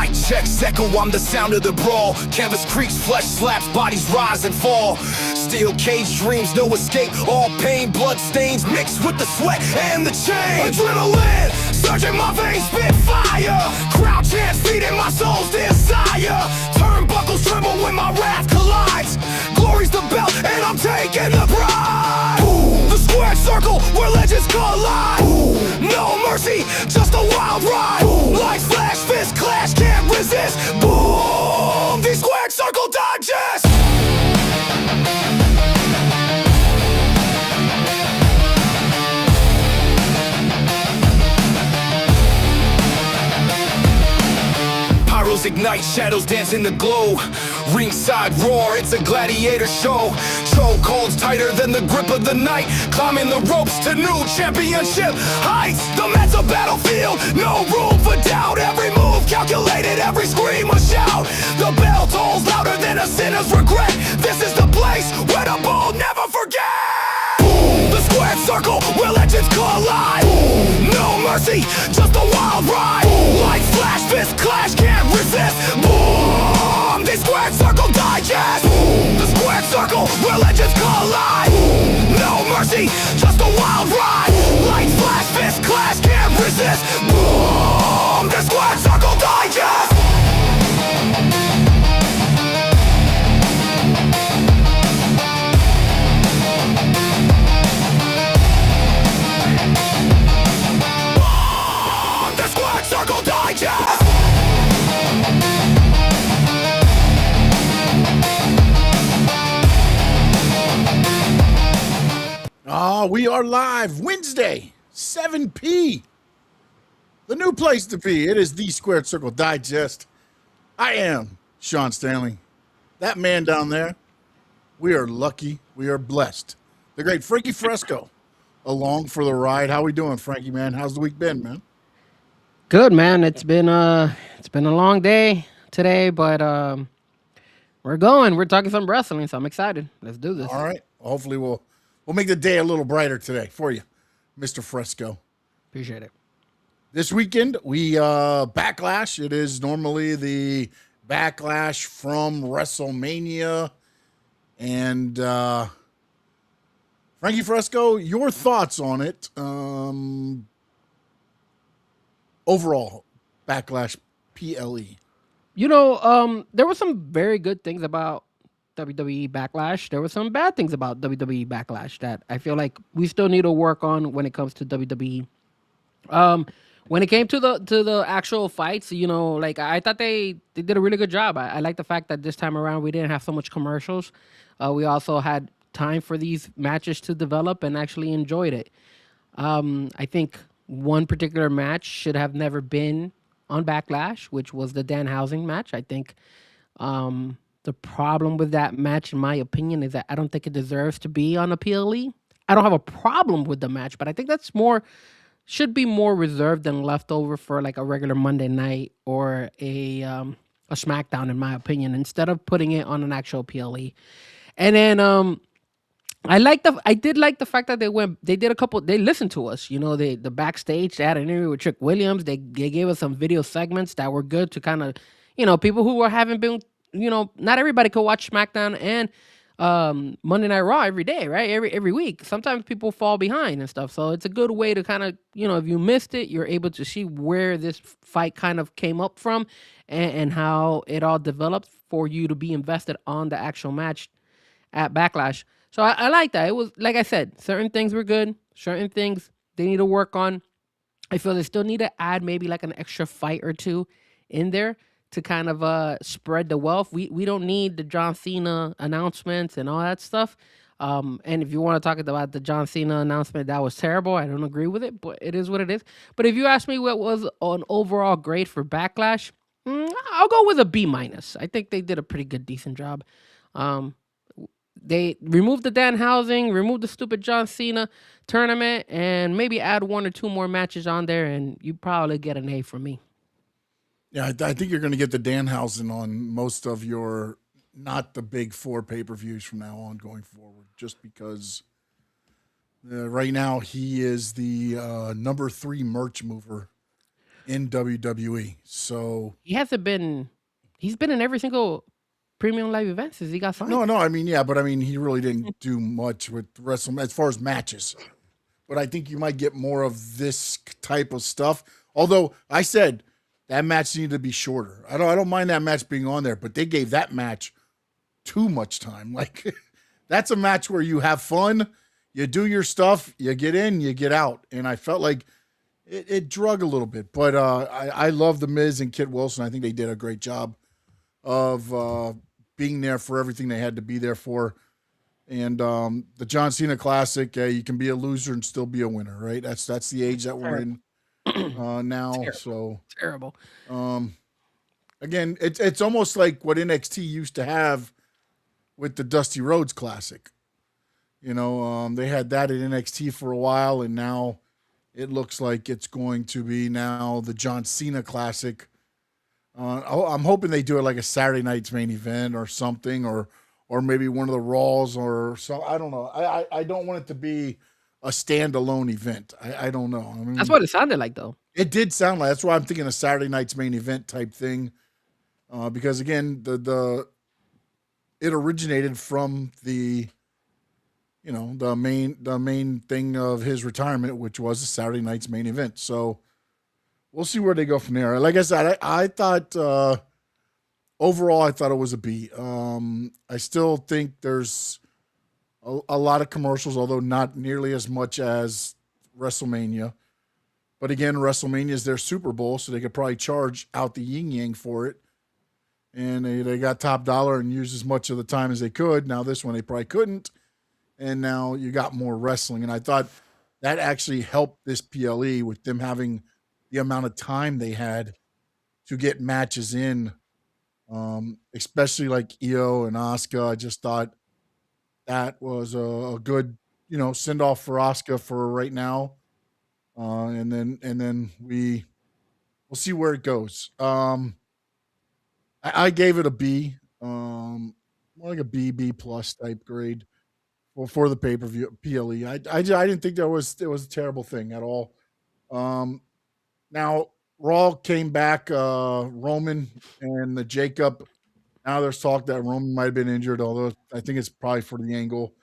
Mic checks echo, I'm the sound of the brawl. Canvas creaks, flesh slaps, bodies rise and fall. Steel cage dreams, no escape. All pain, blood stains mixed with the sweat and the chain. Adrenaline surging my veins, spit fire. Crowd chants feeding my soul's desire. Turnbuckles tremble when my wrath collides. Glory's the belt and I'm taking the pride. The squared circle where legends collide. No mercy, just a wild ride. Light flash, fist clash, can't resist. Boom, the squared circle digest. Pyros ignite, shadows dance in the glow. Ringside roar, it's a gladiator show. Chokeholds tighter than the grip of the night. Climbing the ropes to new championship heights. The mental battlefield, no room for doubt. Every move calculated, every scream a shout. The bell tolls louder than a sinner's regret. This is the place where the bold never forget. The squared circle where legends collide. No mercy, just a wild ride. Light flash, fist clash, can't resist. Boom, the squared circle digest. The squared circle where legends collide. No mercy, just a wild ride. Light flash, fist clash, can't resist. Boom, the squared circle digest. Circle Digest! We are live Wednesday, 7 p. The new place to be. It is the Squared Circle Digest. I am Sean Stanley. That man down there, we are lucky. We are blessed. The great Frankie Fresco along for the ride. How we doing, Frankie, man? How's the week been, man? Good, man. It's been a long day today, but we're going. We're talking some wrestling, so I'm excited. Let's do this. All right. Hopefully we'll make the day a little brighter today for you, Mr. Fresco. Appreciate it. This weekend we Backlash. It is normally the Backlash from WrestleMania, and Frankie Fresco, your thoughts on it? Overall, Backlash PLE. You know, there were some very good things about WWE Backlash. There were some bad things about WWE Backlash that I feel like we still need to work on when it comes to WWE. When it came to the actual fights, you know, like I thought they did a really good job. I like the fact that this time around we didn't have so much commercials. We also had time for these matches to develop and actually enjoyed it. I think one particular match should have never been on Backlash, which was the Danhausen match. I think the problem with that match, in my opinion, is that I don't think it deserves to be on a PLE. I don't have a problem with the match, but I think that's should be more reserved and left over for like a regular Monday night or a SmackDown, in my opinion, instead of putting it on an actual PLE. And then I did like the fact that they listened to us. You know, the backstage, they had an interview with Trick Williams. They gave us some video segments that were good to kind of, you know, people who haven't been, you know, not everybody could watch SmackDown and Monday Night Raw every day, right? Every week. Sometimes people fall behind and stuff. So it's a good way to kind of, you know, if you missed it, you're able to see where this fight kind of came up from and how it all developed for you to be invested on the actual match at Backlash. So I like that. It was, like I said, certain things were good. Certain things they need to work on. I feel they still need to add maybe like an extra fight or two in there to kind of spread the wealth. We don't need the John Cena announcements and all that stuff. And if you want to talk about the John Cena announcement, that was terrible. I don't agree with it, but it is what it is. But if you ask me what was an overall grade for Backlash, I'll go with a B-. I think they did a pretty good, decent job. They removed the Danhausen, removed the stupid John Cena tournament, and maybe add one or two more matches on there, and you probably get an A from me. Yeah, I think you're going to get the Danhausen on most of your not the big four pay-per-views from now on going forward, just because right now he is the number 3 merch mover in WWE. So He hasn't been. He's been in every single premium live event since he got signed. no, I mean, yeah, but I mean, he really didn't do much with WrestleMania as far as matches. But I think you might get more of this type of stuff. Although I said that match needed to be shorter. I don't mind that match being on there, but they gave that match too much time. Like that's a match where you have fun, you do your stuff, you get in, you get out. And I felt like it drug a little bit. But I love the Miz and Kit Wilson. I think they did a great job of being there for everything they had to be there for. And the John Cena Classic, you can be a loser and still be a winner, right? That's the age that we're in now. Terrible. So Terrible. again, it's almost like what NXT used to have with the Dusty Rhodes Classic. You know, they had that at NXT for a while, and now it looks like it's going to be now the John Cena Classic. I'm hoping they do it like a Saturday night's main event or something, or maybe one of the Raws or so. I don't know. I don't want it to be a standalone event. I don't know. I mean, That's what it sounded like, though. it did sound like. That's why I'm thinking a Saturday night's main event type thing, because again, it originated from the main thing of his retirement, which was a Saturday night's main event. So we'll see where they go from there. Like I said, I thought overall, I thought it was a B. I still think there's a lot of commercials, although not nearly as much as WrestleMania. But again, WrestleMania is their Super Bowl, so they could probably charge out the yin yang for it. And they got top dollar and used as much of the time as they could. Now this one they probably couldn't. And now you got more wrestling. And I thought that actually helped this PLE with them having the amount of time they had to get matches in. Especially like Io and Asuka. I just thought that was a good, send off for Asuka for right now. And then we'll see where it goes. I gave it a B, more like a B plus type grade for the pay per view PLE. I didn't think it was a terrible thing at all. Now Raw came back, Roman and the Jacob. Now there's talk that Roman might have been injured, although I think it's probably for the angle.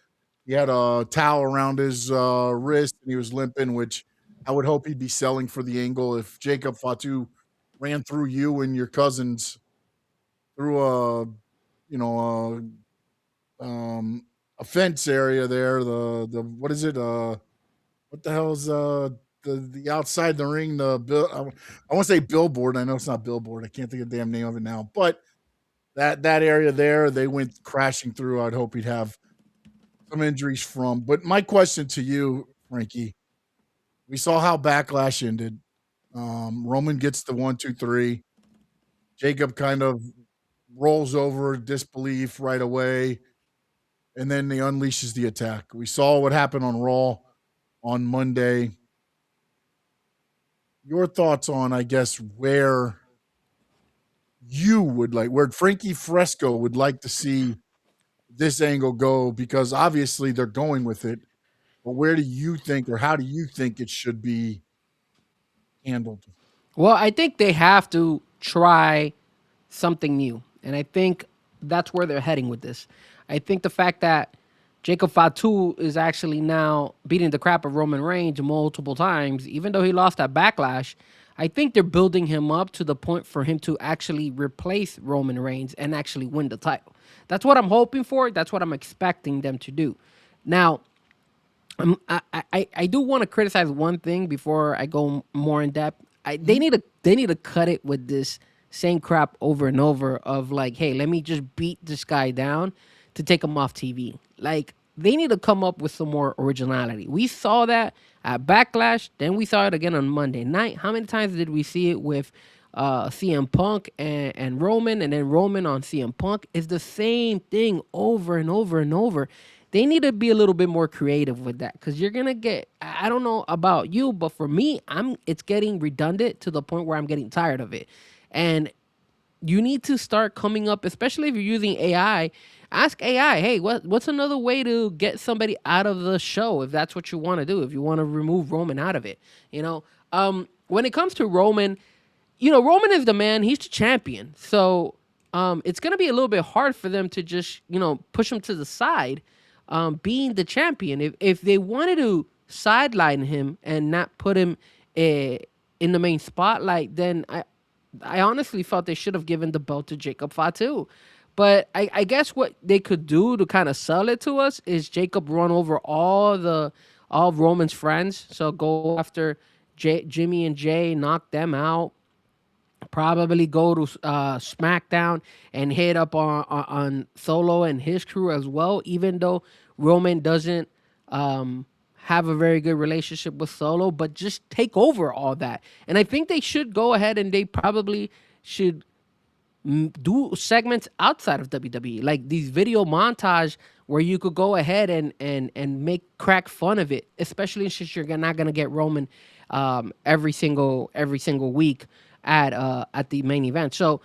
He had a towel around his wrist and he was limping, which I would hope he'd be selling for the angle. If Jacob Fatu ran through you and your cousins through a fence area there, the what is it? What the hell is the outside the ring? I want to say billboard. I know it's not billboard. I can't think of the damn name of it now, but that area there, they went crashing through. I'd hope he'd have some injuries from. But my question to you, Frankie, we saw how Backlash ended. Roman gets the 1, 2, 3. Jacob kind of rolls over disbelief right away, and then he unleashes the attack. We saw what happened on Raw on Monday. Your thoughts on, I guess, where Frankie Fresco would like to see this angle go, because obviously they're going with it, but where do you think, or how do you think it should be handled? Well, I think they have to try something new. And I think that's where they're heading with this. I think the fact that Jacob Fatu is actually now beating the crap of Roman Reigns multiple times, even though he lost at Backlash, I think they're building him up to the point for him to actually replace Roman Reigns and actually win the title. That's what I'm hoping for. That's what I'm expecting them to do. Now, I do want to criticize one thing before I go more in depth. They need to cut it with this same crap over and over of like, hey, let me just beat this guy down to take him off TV. Like, they need to come up with some more originality. We saw that at Backlash, then we saw it again on Monday night. How many times did we see it with CM Punk and Roman, and then Roman on CM Punk? It's the same thing over and over and over. They need to be a little bit more creative with that, because you're gonna get, I don't know about you, but for me, it's getting redundant to the point where I'm getting tired of it. And you need to start coming up, especially if you're using AI. Ask AI, hey, what's another way to get somebody out of the show, if that's what you want to do, if you want to remove Roman out of it. When it comes to Roman, Roman is the man. He's the champion. So it's going to be a little bit hard for them to just, push him to the side, being the champion. If they wanted to sideline him and not put him in the main spotlight, then I honestly felt they should have given the belt to Jacob Fatu. But I guess what they could do to kind of sell it to us is Jacob run over all of Roman's friends. So go after Jimmy and Jay, knock them out. Probably go to SmackDown and hit up on Solo and his crew as well. Even though Roman doesn't have a very good relationship with Solo, but just take over all that. And I think they should go ahead and they probably should do segments outside of WWE, like these video montage where you could go ahead and make crack fun of it, especially since you're not gonna get Roman every single week at the main event. So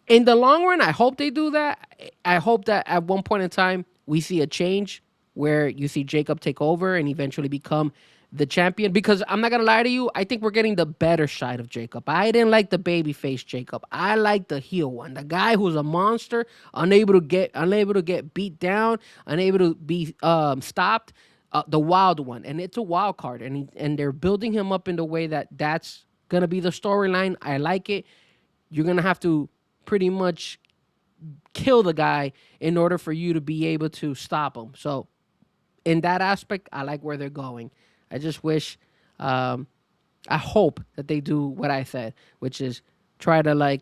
in the long run, I hope they do that. I hope that at one point in time we see a change where you see Jacob take over and eventually become the champion. Because I'm not gonna lie to you, I think we're getting the better side of Jacob. I didn't like the babyface Jacob. I like the heel one, the guy who's a monster, unable to get beat down, unable to be stopped. The wild one, and it's a wild card, and they're building him up in the way that's gonna be the storyline. I like it. You're gonna have to pretty much kill the guy in order for you to be able to stop him. So in that aspect, I like where they're going. I just wish, I hope that they do what I said, which is try to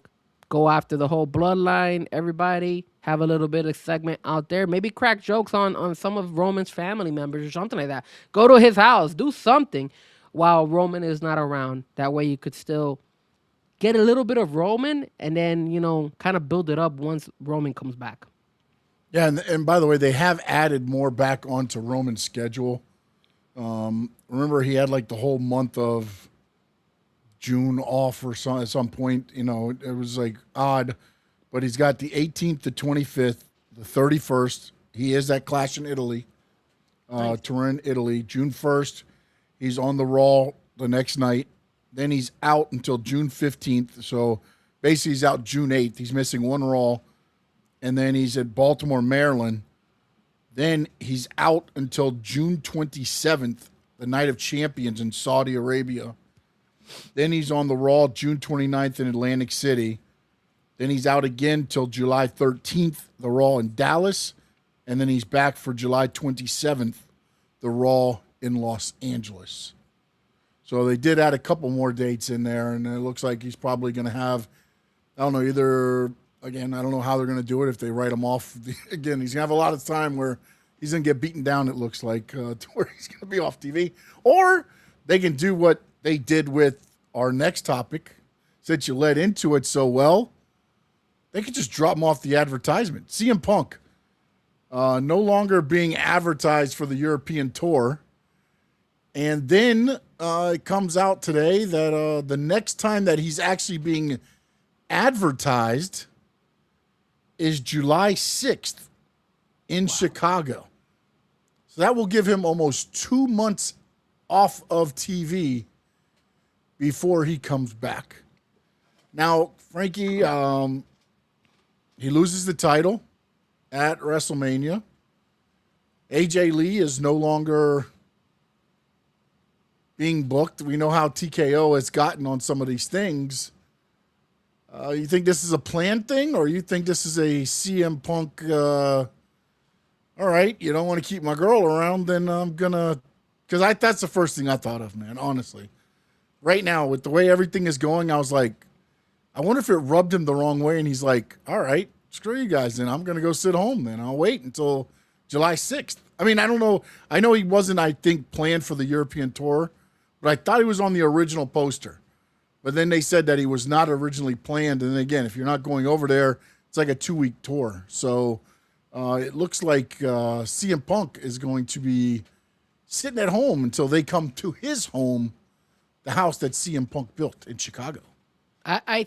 go after the whole bloodline, everybody, have a little bit of segment out there, maybe crack jokes on some of Roman's family members or something like that. Go to his house, do something while Roman is not around. That way you could still get a little bit of Roman and then, kind of build it up once Roman comes back. Yeah, and by the way, they have added more back onto Roman's schedule. Remember, he had the whole month of June off or some at some point. It was odd, but he's got the 18th, the 25th, the 31st. He is at Clash in Italy, Nice. Turin, Italy. June 1st, he's on the Raw the next night. Then he's out until June 15th. So basically, he's out June 8th. He's missing one Raw, and then he's at Baltimore, Maryland. Then he's out until June 27th, the Night of Champions in Saudi Arabia. Then he's on the Raw June 29th in Atlantic City. Then he's out again till July 13th, the Raw in Dallas. And then he's back for July 27th, the Raw in Los Angeles. So they did add a couple more dates in there, and it looks like he's probably going to have, I don't know, I don't know how they're going to do it if they write him off. Again, he's going to have a lot of time where he's going to get beaten down, it looks like, to where he's going to be off TV. Or they can do what they did with our next topic, since you led into it so well. They could just drop him off the advertisement. CM Punk, no longer being advertised for the European tour. And then it comes out today that the next time that he's actually being advertised is July 6th in Chicago. So that will give him almost 2 months off of TV before he comes back. Now, Frankie, he loses the title at WrestleMania. AJ Lee is no longer being booked. We know how TKO has gotten on some of these things. You think this is a planned thing, or you think this is a CM Punk, all right, you don't want to keep my girl around, then I'm going to, because that's the first thing I thought of, man, honestly. Right now, with the way everything is going, I was like, I wonder if it rubbed him the wrong way, and he's like, all right, screw you guys, then I'm going to go sit home, then I'll wait until July 6th. I mean, I don't know. I know he wasn't, I think, planned for the European tour, but I thought he was on the original poster. But then they said that he was not originally planned. And again, if you're not going over there, it's like a 2-week tour. So it looks like CM Punk is going to be sitting at home until they come to his home, the house that CM Punk built in Chicago. I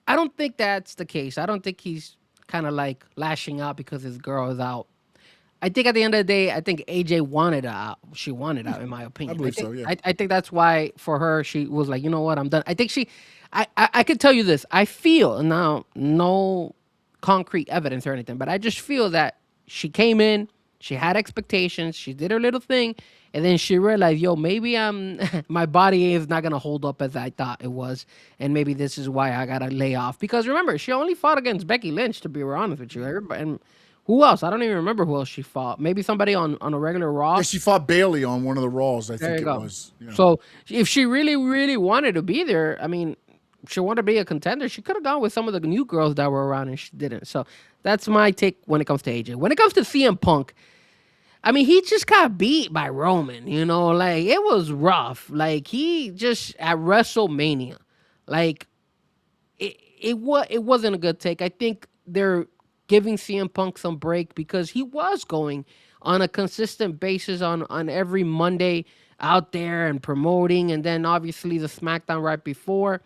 don't think that's the case. I don't think he's kind of lashing out because his girl is out. I think at the end of the day, I think AJ wanted out. She wanted out, in my I opinion. believe think so. Yeah. I think that's why for her she was like, you know what, I'm done. I think I could tell you this. I feel now no concrete evidence or anything, but I just feel that she came in, she had expectations, she did her little thing, and then she realized, yo, maybe I'm my body is not gonna hold up as I thought it was, and maybe this is why I gotta lay off. Because remember, she only fought against Becky Lynch, to be honest with you. And who else? I don't even remember who else she fought. Maybe somebody on a regular Raw. Yeah, she fought Bailey on one of the Raws, I There think you it go. was. Yeah. So if she really, really wanted to be there, I mean, she wanted to be a contender, she could have gone with some of the new girls that were around, and she didn't. So that's my take when it comes to AJ. When it comes to CM Punk, I mean, he just got beat by Roman. Like it was rough. Like he just at WrestleMania, like it wasn't a good take. I think they're giving CM Punk some break because he was going on a consistent basis on every Monday out there and promoting, and then obviously the SmackDown right before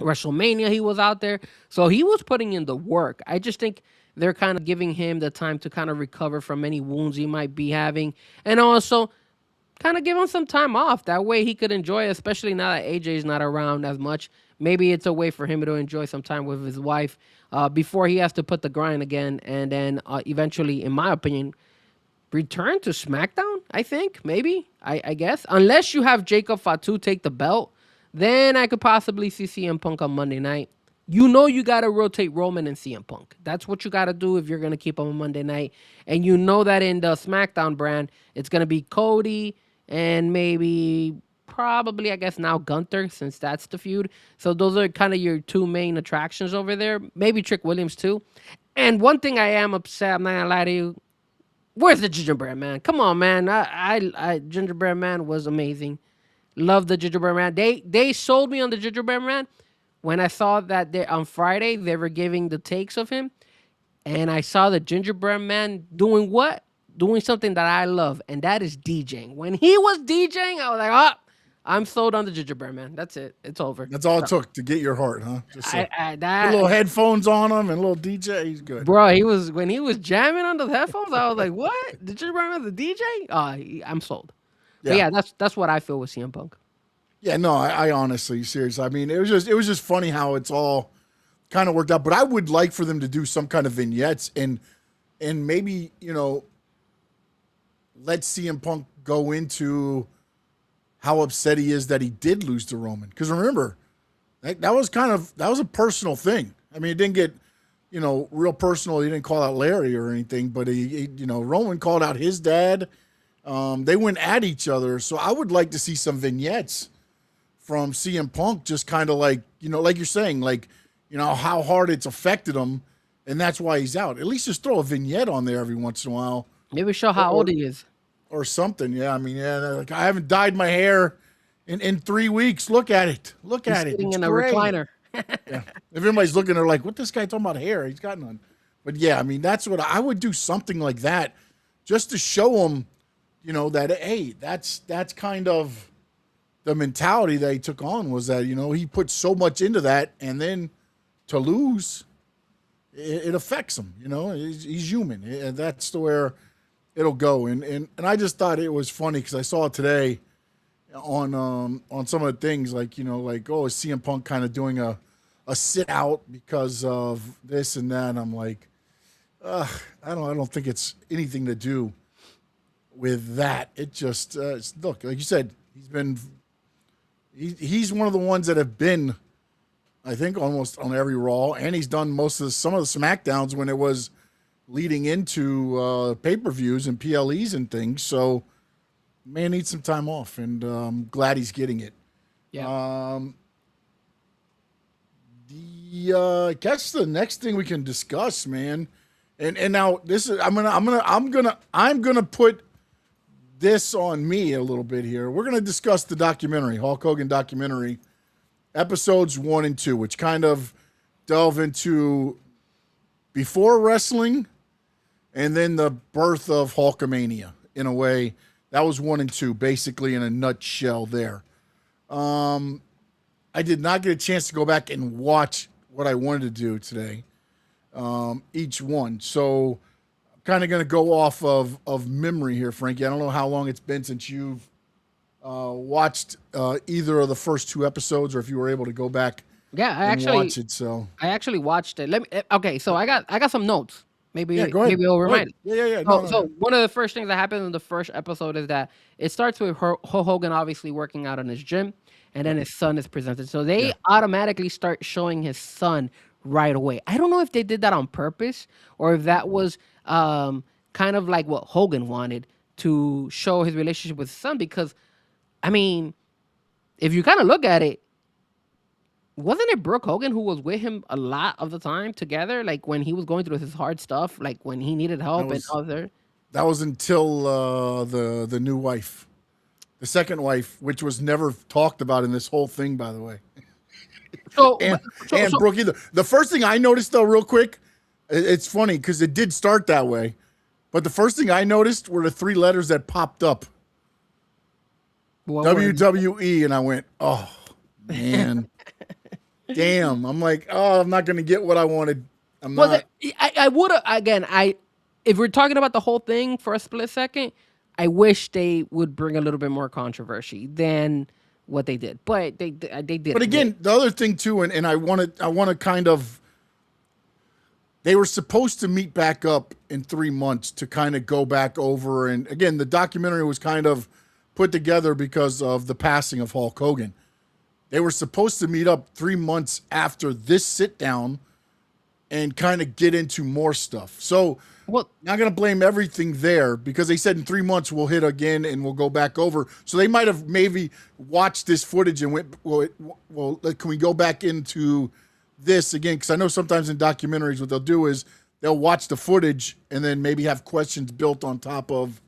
WrestleMania he was out there, so he was putting in the work. I just think they're kind of giving him the time to kind of recover from any wounds he might be having, and also kind of give him some time off. That way he could enjoy, especially now that AJ's not around as much. Maybe it's a way for him to enjoy some time with his wife before he has to put the grind again. And then eventually, in my opinion, return to SmackDown, I think, maybe, I guess. Unless you have Jacob Fatu take the belt, then I could possibly see CM Punk on Monday night. You got to rotate Roman and CM Punk. That's what you got to do if you're going to keep him on Monday night. And you know that in the SmackDown brand, it's going to be Cody and maybe probably, I guess, now Gunther, since that's the feud. So those are kind of your two main attractions over there. Maybe Trick Williams too. And one thing I am upset, I'm not going to lie to you, where's the Gingerbread Man? Come on, man. Gingerbread Man was amazing. Love the Gingerbread Man. They sold me on the Gingerbread Man when I saw that on Friday they were giving the takes of him, and I saw the Gingerbread Man doing what? Doing something that I love, and that is DJing. When he was DJing, I was like, oh, I'm sold on the Gingerbread Man. That's it. It's over. That's all it took to get your heart, huh? Just I put that little headphones on him and a little DJ. He's good. bro, when he was jamming on the headphones, I was like, what? The Gingerbread Man, the DJ? I'm sold. But Yeah. yeah, that's what I feel with CM Punk. Yeah, no, I honestly, seriously. I mean, it was just funny how it's all kind of worked out. But I would like for them to do some kind of vignettes and maybe, let CM Punk go into how upset he is that he did lose to Roman. Because remember, that was a personal thing. I mean, it didn't get, real personal. He didn't call out Larry or anything, but he Roman called out his dad. They went at each other. So I would like to see some vignettes from CM Punk, just kind of like, like you're saying, like, how hard it's affected him, and that's why he's out. At least just throw a vignette on there every once in a while. Maybe show how old he is. Or something. Yeah, I mean, yeah, like, I haven't dyed my hair in 3 weeks. Look at it. Look He's at it. sitting It's in a great. recliner. Yeah. If everybody's looking, they're like, what this guy talking about hair? He's got none. But yeah, I mean, that's what I would do, something like that, just to show him, that, hey, that's kind of the mentality that he took on, was that, he put so much into that, and then to lose, it affects him. He's human. And that's the where it'll go. And I just thought it was funny because I saw it today on some of the things, like, like, oh, is CM Punk kind of doing a sit out because of this and that. And I'm like, I don't think it's anything to do with that. It just look, like you said, he's one of the ones that have been, I think, almost on every Raw, and he's done some of the SmackDowns when it was leading into pay-per-views and PLEs and things. So man needs some time off, and I'm glad he's getting it. Yeah. I guess the next thing we can discuss, man, and now this is I'm gonna put this on me a little bit here. We're gonna discuss the documentary, Hulk Hogan documentary, episodes 1 and 2, which kind of delve into before wrestling and then the birth of Hulkamania, in a way. That was 1 and 2, basically, in a nutshell there. I did not get a chance to go back and watch what I wanted to do today, each one. So kind of going to go off of memory here, Frankie. I don't know how long it's been since you've watched either of the first two episodes, or if you were able to go back Yeah, and watch it. So I actually watched it. Okay, so I got some notes. Maybe yeah, go ahead. maybe it'll Go remind ahead. Yeah. So one of the first things that happened in the first episode is that it starts with Hulk Hogan obviously working out in his gym, and then his son is presented. So they automatically start showing his son right away. I don't know if they did that on purpose or if that was kind of like what Hogan wanted to show his relationship with his son. Because I mean, if you kind of look at it, wasn't it Brooke Hogan who was with him a lot of the time together? Like when he was going through his hard stuff, like when he needed help and other. That was until the new wife, the second wife, which was never talked about in this whole thing, by the way. So, and Brooke either. The first thing I noticed, though, real quick, it's funny because it did start that way, but the first thing I noticed were the three letters that popped up. WWE, and I went, oh man. Damn, I'm like, oh, I'm not gonna get what I wanted. I would have again. If we're talking about the whole thing for a split second, I wish they would bring a little bit more controversy than what they did. But they did. But again, the other thing too, and I want to kind of. They were supposed to meet back up in 3 months to kind of go back over, and again, the documentary was kind of put together because of the passing of Hulk Hogan. They were supposed to meet up 3 months after this sit down and kind of get into more stuff. So not going to blame everything there because they said in 3 months we'll hit again and we'll go back over. So they might have maybe watched this footage and went, well, can we go back into this again? Because I know sometimes in documentaries what they'll do is they'll watch the footage and then maybe have questions built on top of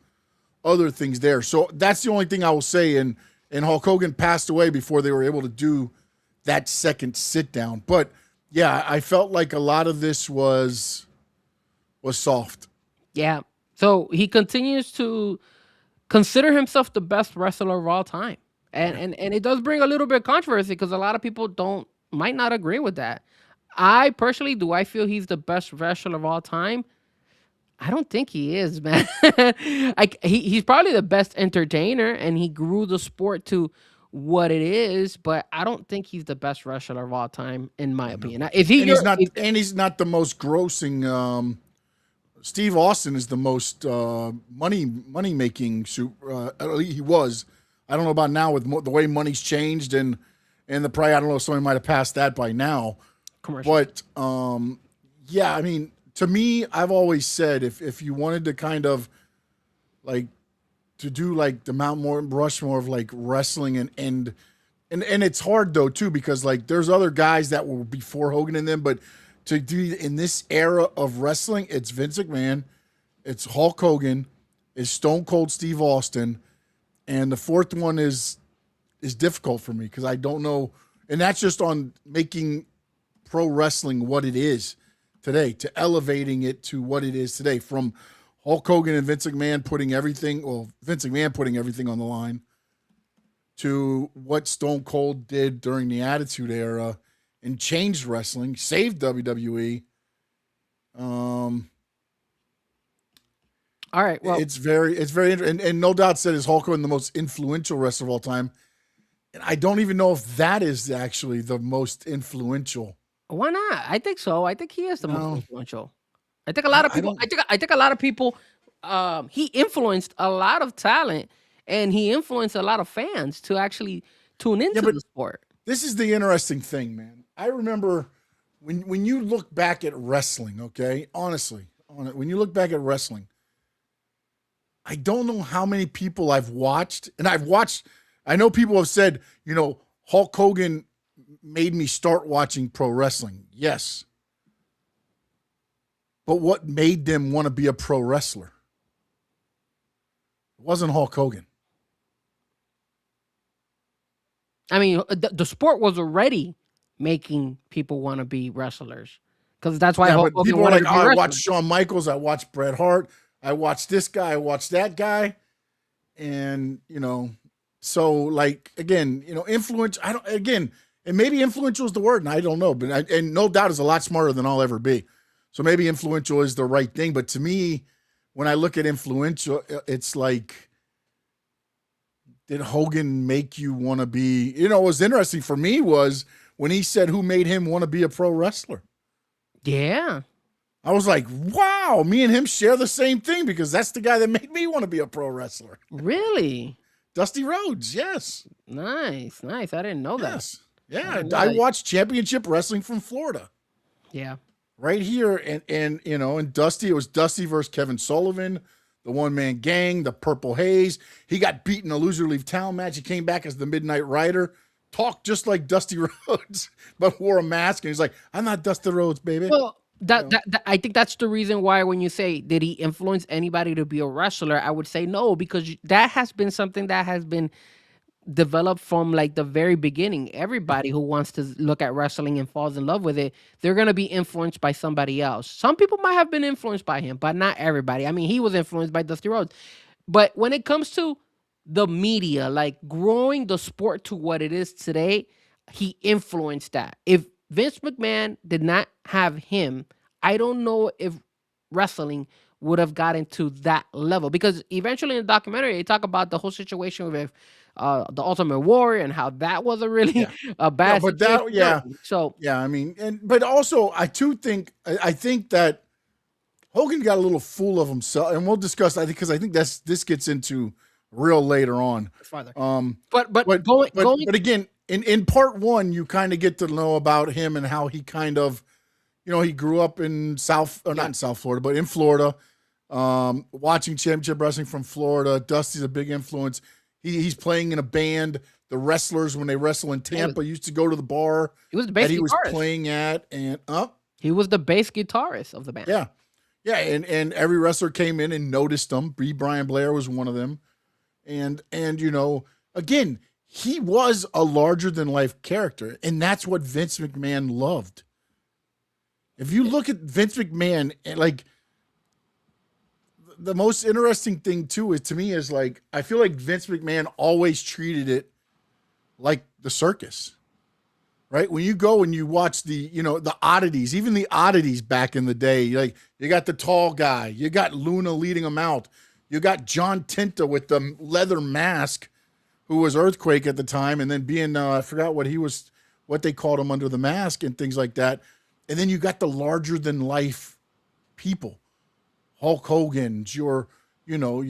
other things there. So that's the only thing I will say. And Hulk Hogan passed away before they were able to do that second sit down. But yeah, I felt like a lot of this was soft. Yeah. So he continues to consider himself the best wrestler of all time. And it does bring a little bit of controversy because a lot of people might not agree with that. I personally, do I feel he's the best wrestler of all time? I don't think he is, man. He's probably the best entertainer, and he grew the sport to what it is. But I don't think he's the best wrestler of all time, in my opinion. Is he? And he's not the most grossing. Steve Austin is the most money making. He was. I don't know about now with the way money's changed and the probably I don't know if somebody might have passed that by now. But yeah, I mean. To me, I've always said if you wanted to kind of like to do like the Mount Rushmore of like wrestling and it's hard though too because like there's other guys that were before Hogan and them, but to do in this era of wrestling, it's Vince McMahon, it's Hulk Hogan, it's Stone Cold Steve Austin, and the fourth one is difficult for me because I don't know, and that's just on making pro wrestling what it is today, to elevating it to what it is today, from Hulk Hogan and Vince McMahon putting everything on the line, to what Stone Cold did during the Attitude Era and changed wrestling, saved WWE. All right, well, it's very and no doubt said is Hulk Hogan the most influential wrestler of all time, and I don't even know if that is actually the most influential. Why not? I think so. I think he is the most influential. I think a lot of people. I think a lot of people. He influenced a lot of talent, and he influenced a lot of fans to actually tune into the sport. This is the interesting thing, man. I remember when you look back at wrestling. Okay, honestly, when you look back at wrestling, I don't know how many people I've watched, and I know people have said, Hulk Hogan made me start watching pro wrestling. Yes. But what made them want to be a pro wrestler? It wasn't Hulk Hogan. I mean, the sport was already making people want to be wrestlers. Because that's why Hulk Hogan people were wanted like, to be I wrestlers. watched Shawn Michaels, I watched Bret Hart, I watched this guy, I watched that guy. And, so like, again, influence, and maybe influential is the word, and I don't know, but and no doubt is a lot smarter than I'll ever be. So maybe influential is the right thing. But to me, when I look at influential, it's like, did Hogan make you want to be? What was interesting for me was when he said who made him want to be a pro wrestler. Yeah. I was like, wow, me and him share the same thing because that's the guy that made me want to be a pro wrestler. Really? Dusty Rhodes, yes. Nice. I didn't know that. Yes. Yeah, I watched Championship Wrestling from Florida. Yeah. Right here, and Dusty, it was Dusty versus Kevin Sullivan, the one-man gang, the Purple Haze. He got beaten in a loser leave town match. He came back as the Midnight Rider, talked just like Dusty Rhodes, but wore a mask, and he's like, I'm not Dusty Rhodes, baby. Well, that I think that's the reason why when you say, did he influence anybody to be a wrestler, I would say no, because that has been something that has been developed from like the very beginning. Everybody who wants to look at wrestling and falls in love with it, they're going to be influenced by somebody else. Some people might have been influenced by him, but not everybody. I mean, he was influenced by Dusty Rhodes. But when it comes to the media, like growing the sport to what it is today, he influenced that. If Vince McMahon did not have him, I don't know if wrestling would have gotten to that level, because eventually in the documentary they talk about the whole situation with the Ultimate Warrior and how that was a really a bad situation. So I mean, but also I think that Hogan got a little fool of himself, and we'll discuss. I think because I think this gets into real later on. Farther. But again, in part one, you kind of get to know about him and how he kind of, he grew up in not in South Florida, but in Florida, watching Championship Wrestling from Florida. Dusty's a big influence. He's playing in a band. The wrestlers, when they wrestle in Tampa, used to go to the bar he was the bass that he was guitarist. playing at, and he was the bass guitarist of the band. Yeah, and every wrestler came in and noticed him. Brian Blair was one of them, and again, he was a larger than life character, and that's what Vince McMahon loved. If you look at Vince McMahon, like, the most interesting thing too is, to me, is like, I feel like Vince McMahon always treated it like the circus, right? When you go and you watch the oddities, even the oddities back in the day, like, you got the tall guy, you got Luna leading him out, you got John Tinta with the leather mask, who was Earthquake at the time, and then being, I forgot what they called him under the mask and things like that. And then you got the larger than life people, Hulk Hogan's, you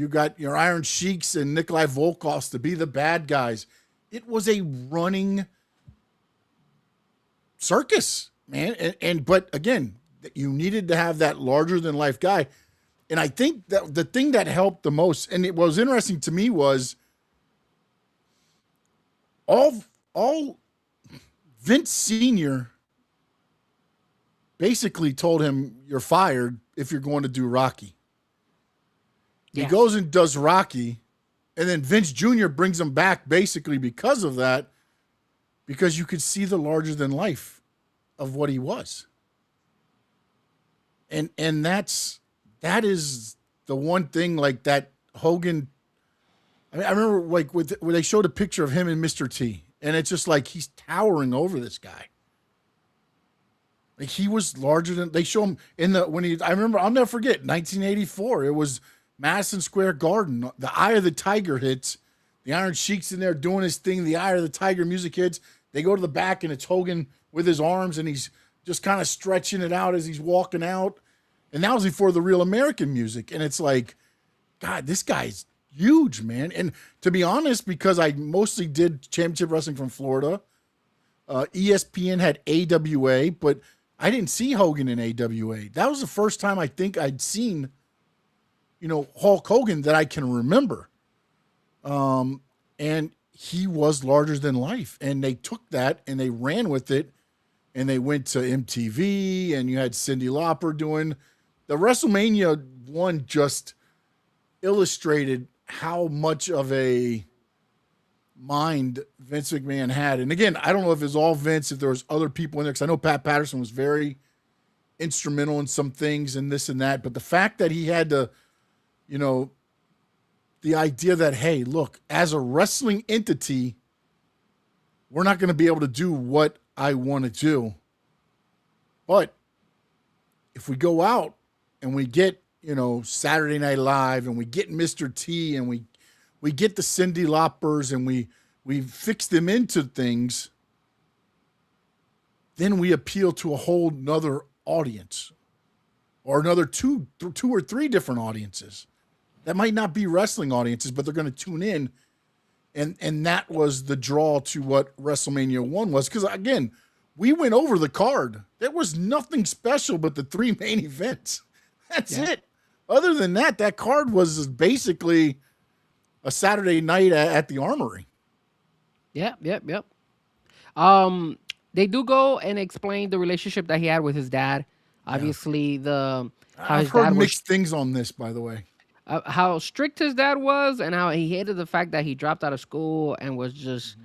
got your Iron Sheiks and Nikolai Volkovs to be the bad guys. It was a running circus, man. But again, you needed to have that larger than life guy. And I think that the thing that helped the most, and it was interesting to me, was all Vince Sr. basically told him, you're fired if you're going to do Rocky. He goes and does Rocky, and then Vince Jr. brings him back basically because of that, because you could see the larger than life of what he was. And that is the one thing, like, that Hogan, I remember, like, when they showed a picture of him and Mr. T, and it's just like he's towering over this guy. Like, he was larger than, they show him I remember, I'll never forget, 1984, it was Madison Square Garden, the Eye of the Tiger hits, the Iron Sheik's in there doing his thing, the Eye of the Tiger music hits, they go to the back and it's Hogan with his arms and he's just kind of stretching it out as he's walking out, and that was before the Real American music, and it's like, God, this guy's huge, man. And to be honest, because I mostly did Championship Wrestling from Florida, ESPN had AWA, but I didn't see Hogan in AWA. That was the first time I think I'd seen, Hulk Hogan that I can remember. And he was larger than life. And they took that and they ran with it. And they went to MTV, and you had Cyndi Lauper doing the WrestleMania one, just illustrated how much of a mind Vince McMahon had. And again, I don't know if it was all Vince, if there was other people in there, because I know Pat Patterson was very instrumental in some things and this and that. But the fact that he had to, the idea that, hey, look, as a wrestling entity, we're not going to be able to do what I want to do. But if we go out and we get, Saturday Night Live, and we get Mr. T, and we get the Cyndi Laupers, and we fix them into things, then we appeal to a whole nother audience, or another two or three different audiences that might not be wrestling audiences, but they're going to tune in. And that was the draw to what WrestleMania 1 was. Because, again, we went over the card. There was nothing special but the 3 main events. That's it. Other than that, that card was basically a Saturday night at the Armory. Yep. They do go and explain the relationship that he had with his dad. Obviously, how I've his heard dad mixed things on this, by the way. how strict his dad was, and how he hated the fact that he dropped out of school and was just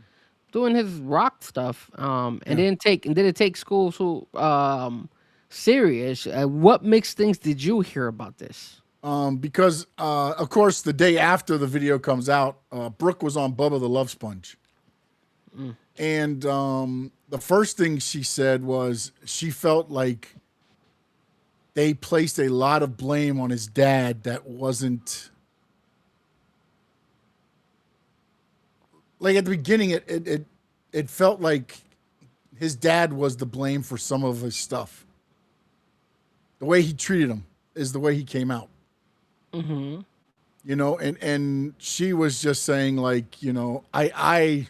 doing his rock stuff. And didn't take school so serious. What mixed things did you hear about this? Because, of course, the day after the video comes out, Brooke was on Bubba the Love Sponge. And the first thing she said was she felt like they placed a lot of blame on his dad that wasn't... Like, at the beginning, it felt like his dad was the blame for some of his stuff. The way he treated him is the way he came out. Mm-hmm. And she was just saying, like, I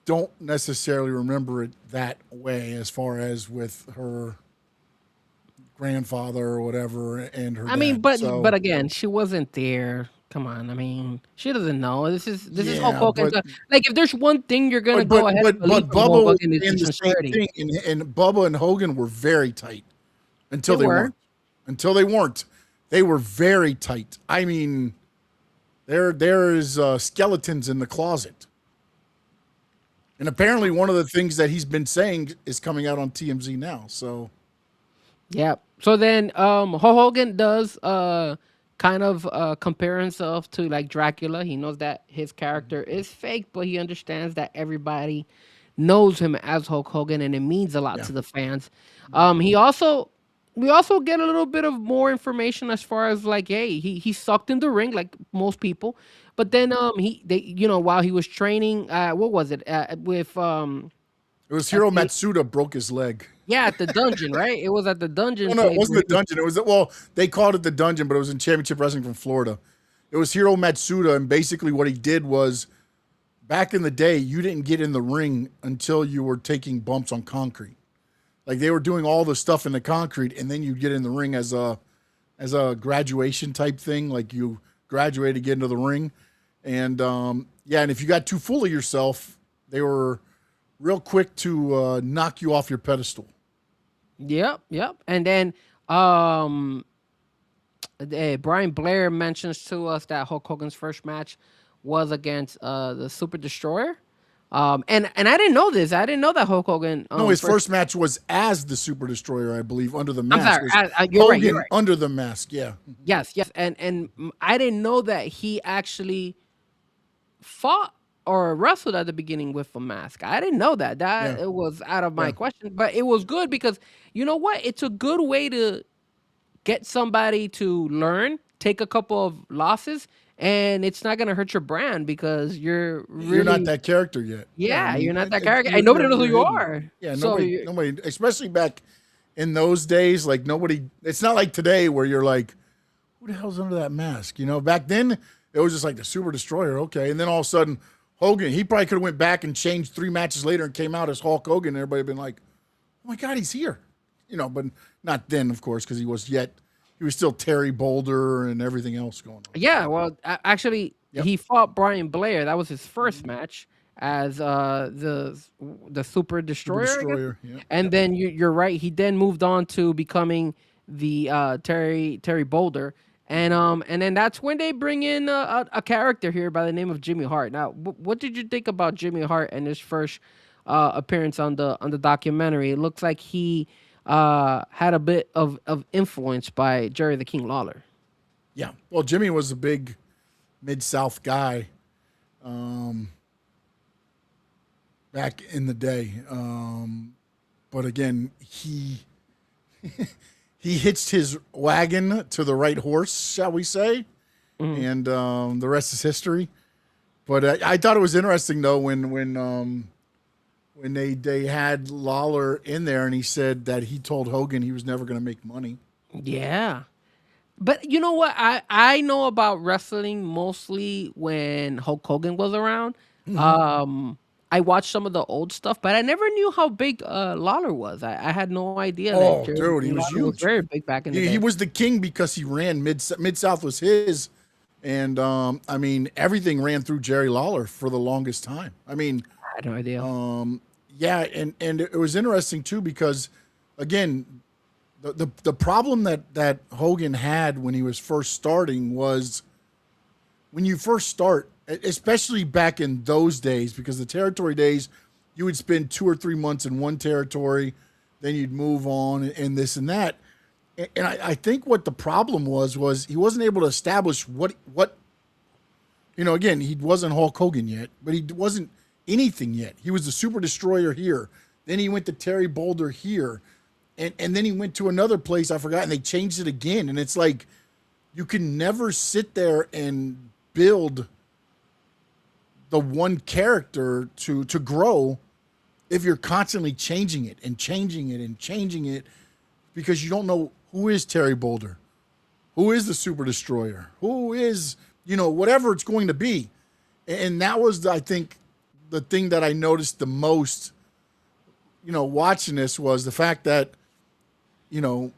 don't necessarily remember it that way as far as with her grandfather or whatever and her dad. But again, she wasn't there. Come on, I mean, she doesn't know. This is Hulk Hogan. Like, if there's one thing you're gonna go ahead, but Bubba was in the same thing, and Bubba and Hogan were very tight until they weren't. Until they weren't, they were very tight. I mean, there is skeletons in the closet, and apparently one of the things that he's been saying is coming out on TMZ now. So, yeah. So then, Hulk Hogan does kind of compare himself to like Dracula. He knows that his character is fake, but he understands that everybody knows him as Hulk Hogan, and it means a lot to the fans. We also get a little bit of more information as far as like, hey, he sucked in the ring like most people, but then while he was training, what was it with it was Hiro Matsuda broke his leg. Yeah, at the dungeon, right? It was at the dungeon. No, it wasn't the dungeon. It was they called it the dungeon, but it was in Championship Wrestling from Florida. It was Hiro Matsuda, and basically what he did was, back in the day, you didn't get in the ring until you were taking bumps on concrete. Like, they were doing all the stuff in the concrete, and then you get in the ring as a graduation type thing. Like, you graduate to get into the ring, and and if you got too full of yourself, they were real quick to knock you off your pedestal. Yep. And then Brian Blair mentions to us that Hulk Hogan's first match was against the Super Destroyer. And I didn't know this. I didn't know that Hulk Hogan. No, his first match was as the Super Destroyer, I believe, under the mask. I'm sorry, you're right. Under the mask, yeah. Yes. And I didn't know that he actually fought or wrestled at the beginning with a mask. I didn't know that. It was out of my question, but it was good because you know what? It's a good way to get somebody to learn, take a couple of losses, and it's not going to hurt your brand because you're not that character yet. Yeah, you're not that character, and nobody knows who you are. Yeah, nobody, especially back in those days, like nobody. It's not like today where you're like, who the hell's under that mask? Back then it was just like the Super Destroyer, okay, and then all of a sudden Hogan, he probably could have went back and changed 3 matches later and came out as Hulk Hogan, and everybody been like, oh my God, he's here. But not then, of course, because he was still Terry Boulder and everything else going on. Yeah, well, actually, he fought Brian Blair. That was his first match as the Super Destroyer. And then you're right. He then moved on to becoming the Terry Boulder. And then that's when they bring in a character here by the name of Jimmy Hart. Now, what did you think about Jimmy Hart and his first appearance on the documentary? It looks like he had a bit of influence by Jerry the King Lawler. Yeah, well, Jimmy was a big Mid-South guy back in the day. But again, he hitched his wagon to the right horse, shall we say, and the rest is history. But I thought it was interesting though when they had Lawler in there and he said that he told Hogan he was never going to make money. Yeah. But you know what? I know about wrestling mostly when Hulk Hogan was around. I watched some of the old stuff, but I never knew how big Lawler was. I had no idea that Oh, Jerry dude, he was Lawler was huge. very big back in the day. He was the king because he ran mid South was his, and I mean everything ran through Jerry Lawler for the longest time. I mean, I had no idea. yeah, and it was interesting too because, again, the problem that Hogan had when he was first starting was when you first start, especially back in those days, because the territory days, you would spend 2 or 3 months in one territory, then you'd move on and this and that. And I think what the problem was he wasn't able to establish what again, he wasn't Hulk Hogan yet, but he wasn't anything yet. He was the Super Destroyer here. Then he went to Terry Boulder here. And then he went to another place, I forgot, and they changed it again. And it's like you can never sit there and build the one character to grow if you're constantly changing it and changing it and changing it because you don't know who is Terry Boulder, who is the Super Destroyer, who is, whatever it's going to be. And that was, I think, the thing that I noticed the most, watching this was the fact that, and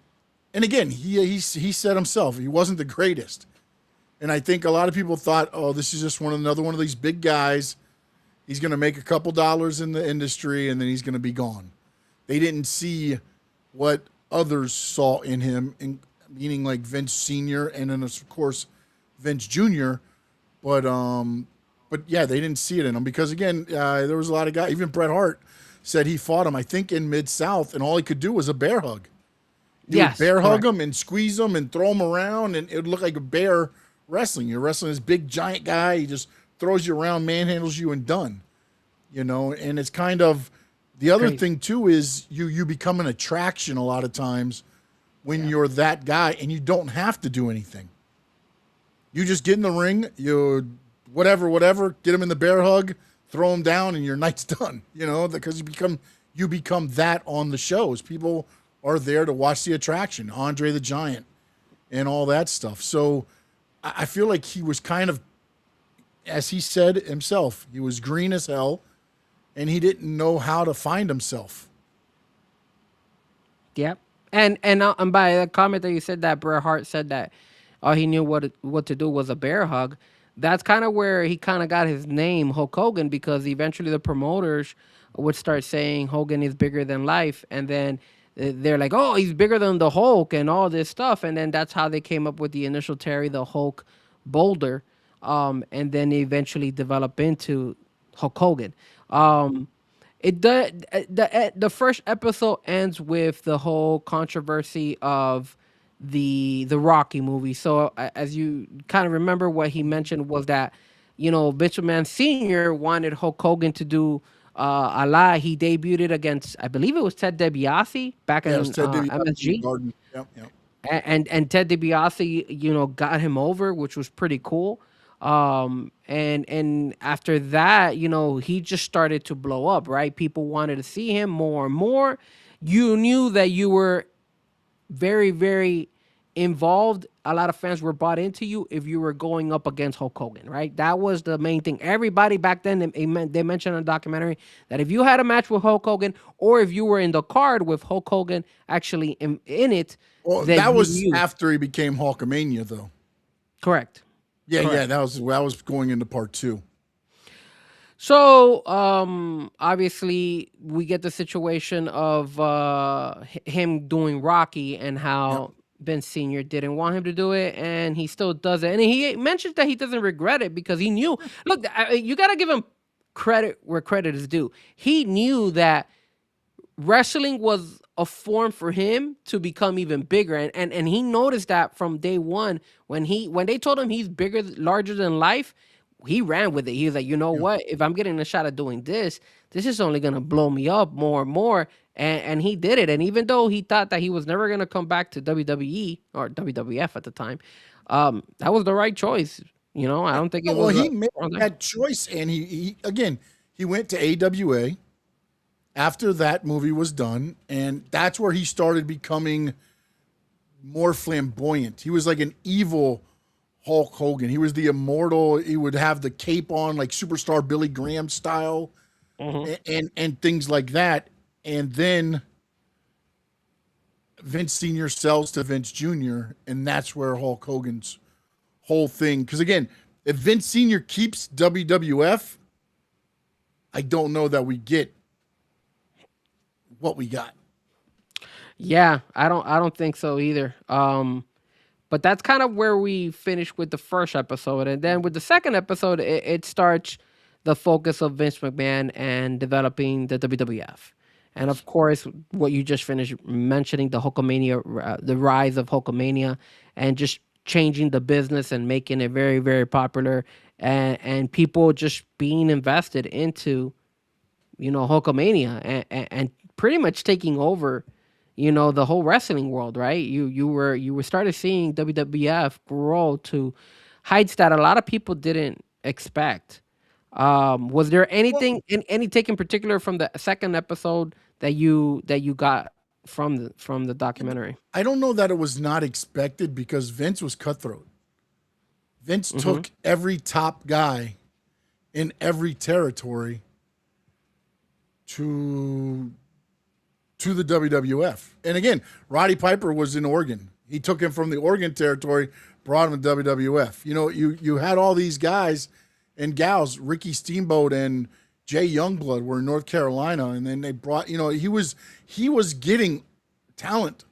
again, he said himself, he wasn't the greatest. And I think a lot of people thought, oh, this is just another one of these big guys. He's going to make a couple dollars in the industry and then he's going to be gone. They didn't see what others saw in him, meaning like Vince Sr. and then, of course, Vince Jr. But yeah, they didn't see it in him because, again, there was a lot of guys. Even Bret Hart said he fought him, I think, in Mid-South, and all he could do was a bear hug. You would bear hug him and squeeze him and throw him around, and it would look like a bear wrestling. You're wrestling this big, giant guy. He just throws you around, manhandles you, and done. And it's kind of the other thing, too, is you become an attraction a lot of times when you're that guy, and you don't have to do anything. You just get in the ring, you whatever, get him in the bear hug, throw him down, and your night's done. Because you become that on the shows. People are there to watch the attraction, Andre the Giant, and all that stuff. So I feel like he was kind of, as he said himself, he was green as hell, and he didn't know how to find himself. Yep. And by the comment that you said that Bret Hart said that all he knew what to do was a bear hug, that's kind of where he kind of got his name, Hulk Hogan, because eventually the promoters would start saying Hogan is bigger than life, and then they're like, oh, he's bigger than the Hulk and all this stuff, and then that's how they came up with the initial Terry the Hulk Boulder, and then they eventually develop into Hulk Hogan. The first episode ends with the whole controversy of the Rocky movie. So as you kind of remember, what he mentioned was that Vince McMahon Sr. wanted Hulk Hogan to do a lie. He debuted it against, I believe it was Ted DiBiase back in MSG. Garden. Yep. And Ted DiBiase, got him over, which was pretty cool. And after that, he just started to blow up, right? People wanted to see him more and more. You knew that you were very, very involved. A lot of fans were bought into you if you were going up against Hulk Hogan, right? That was the main thing. Everybody back then, they mentioned in the documentary that if you had a match with Hulk Hogan, or if you were in the card with Hulk Hogan actually in it. Well, that was after he became Hulkamania, though. Correct. Yeah, that was going into part 2. So, obviously, we get the situation of him doing Rocky and how Vince Sr. didn't want him to do it, and he still does it. And he mentions that he doesn't regret it because he knew. Look, you got to give him credit where credit is due. He knew that wrestling was a form for him to become even bigger, and he noticed that from day one when they told him he's bigger, larger than life. He ran with it. He was like, what? If I'm getting a shot at doing this, this is only gonna blow me up more and more. and he did it. And even though he thought that he was never gonna come back to WWE or WWF at the time, that was the right choice. I don't think it No, well, was he made wrong there. that choice, and he again he went to AWA after that movie was done, and that's where he started becoming more flamboyant. He was like an evil Hulk Hogan. He was the immortal. He would have the cape on, like superstar Billy Graham style, Hmm. and things like that. And then Vince Senior sells to Vince Junior, and that's where Hulk Hogan's whole thing. Because again, if Vince Senior keeps WWF, I don't know that we get what we got. Yeah, I don't think so either. But that's kind of where we finish with the first episode, and then with the second episode, it starts the focus of Vince McMahon and developing the WWF, and of course, what you just finished mentioning, the Hulkamania, the rise of Hulkamania, and just changing the business and making it very, very popular, and people just being invested into Hulkamania, and pretty much taking over, the whole wrestling world, right? You were started seeing WWF grow to heights that a lot of people didn't expect. Was there Well, any take in particular from the second episode that you got from the documentary? I don't know that it was not expected because Vince was cutthroat. Vince Hmm. took every top guy in every territory to the WWF. And again, Roddy Piper was in Oregon. He took him from the Oregon territory, brought him to WWF. You had all these guys and gals. Ricky Steamboat and Jay Youngblood were in North Carolina, and then they brought. He was getting talent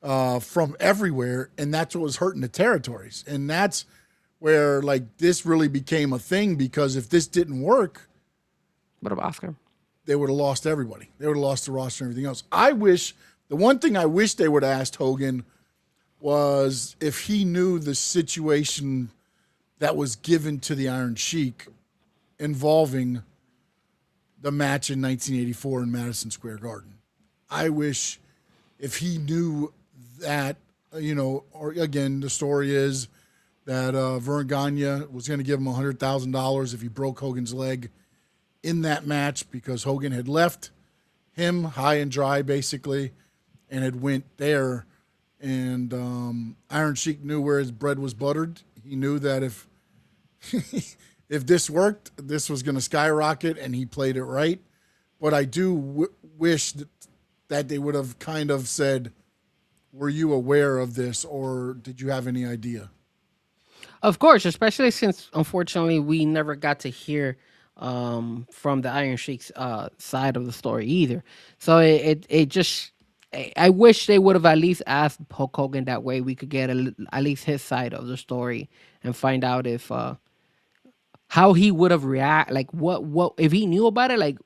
from everywhere, and that's what was hurting the territories. And that's where like this really became a thing because if this didn't work, What about Oscar? they would have lost everybody. They would have lost the roster and everything else. The one thing I wish they would have asked Hogan was if he knew the situation that was given to the Iron Sheik involving the match in 1984 in Madison Square Garden. I wish if he knew that, or again, the story is that Vern Gagne was going to give him $100,000 if he broke Hogan's leg in that match because Hogan had left him high and dry basically and had went there, and Iron Sheik knew where his bread was buttered. He knew that if if this worked, this was going to skyrocket, and he played it right. But I do wish that they would have kind of said, were you aware of this or did you have any idea? Of course, especially since unfortunately we never got to hear from the Iron Sheik's side of the story either. So it just I wish they would have at least asked Hulk Hogan that way we could get at least his side of the story and find out if how he would have react, like what if he knew about it, like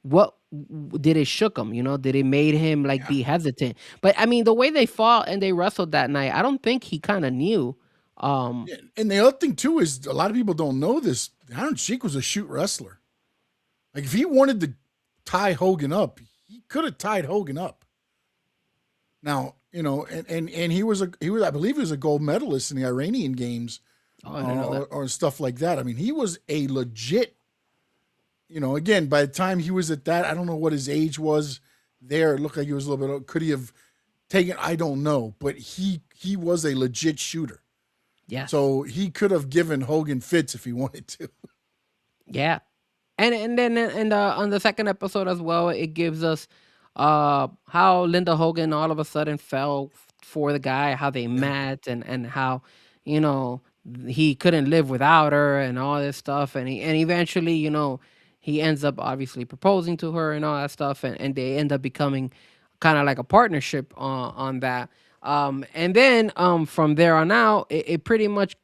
what did it shook him, did it made him like Yeah. be hesitant. But I mean, the way they fought and they wrestled that night, I don't think he kind of knew. um Yeah, and the other thing too is a lot of people don't know this. Iron Sheik was a shoot wrestler. Like if he wanted to tie Hogan up, he could have tied Hogan up. Now, and he was I believe he was a gold medalist in the Iranian games, oh, I didn't know that. or stuff like that. I mean, he was a legit. Again, by the time he was at that, I don't know what his age was. There, it looked like he was a little bit. Could he have taken? I don't know, but he was a legit shooter. Yes. So he could have given Hogan fits if he wanted to. Yeah. And then on the second episode as well, it gives us how Linda Hogan all of a sudden fell for the guy, how they Yeah. met, and how you know he couldn't live without her and all this stuff, and eventually he ends up obviously proposing to her and all that stuff, and they end up becoming kind of like a partnership on that. And then from there on out, it pretty much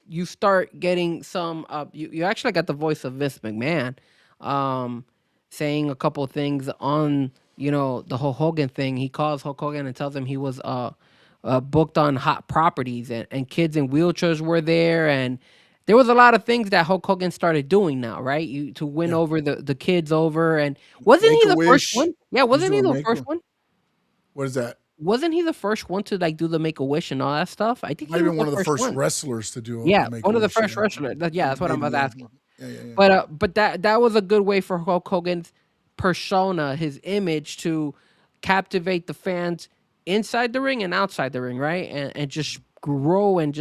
you start getting some you actually got the voice of Vince McMahon um saying a couple things on the whole Hogan thing. He calls Hulk Hogan and tells him he was booked on hot properties, and kids in wheelchairs were there, and there was a lot of things that Hulk Hogan started doing now, right? To win Yeah. over the kids over, and wasn't Make he a the first wish. one? Yeah, He's wasn't he doing the Make. first one? What is that? Wasn't he the first one to like do the Make a Wish and all that stuff? I think Might he have was been the one of the first first one. wrestlers to do a Yeah, Make a one of the Wish. first wrestlers. Yeah, that's what I'm Maybe, about to yeah. ask. Yeah. But that was a good way for Hulk Hogan's persona, his image, to captivate the fans inside the ring and outside the ring, right? And just grow and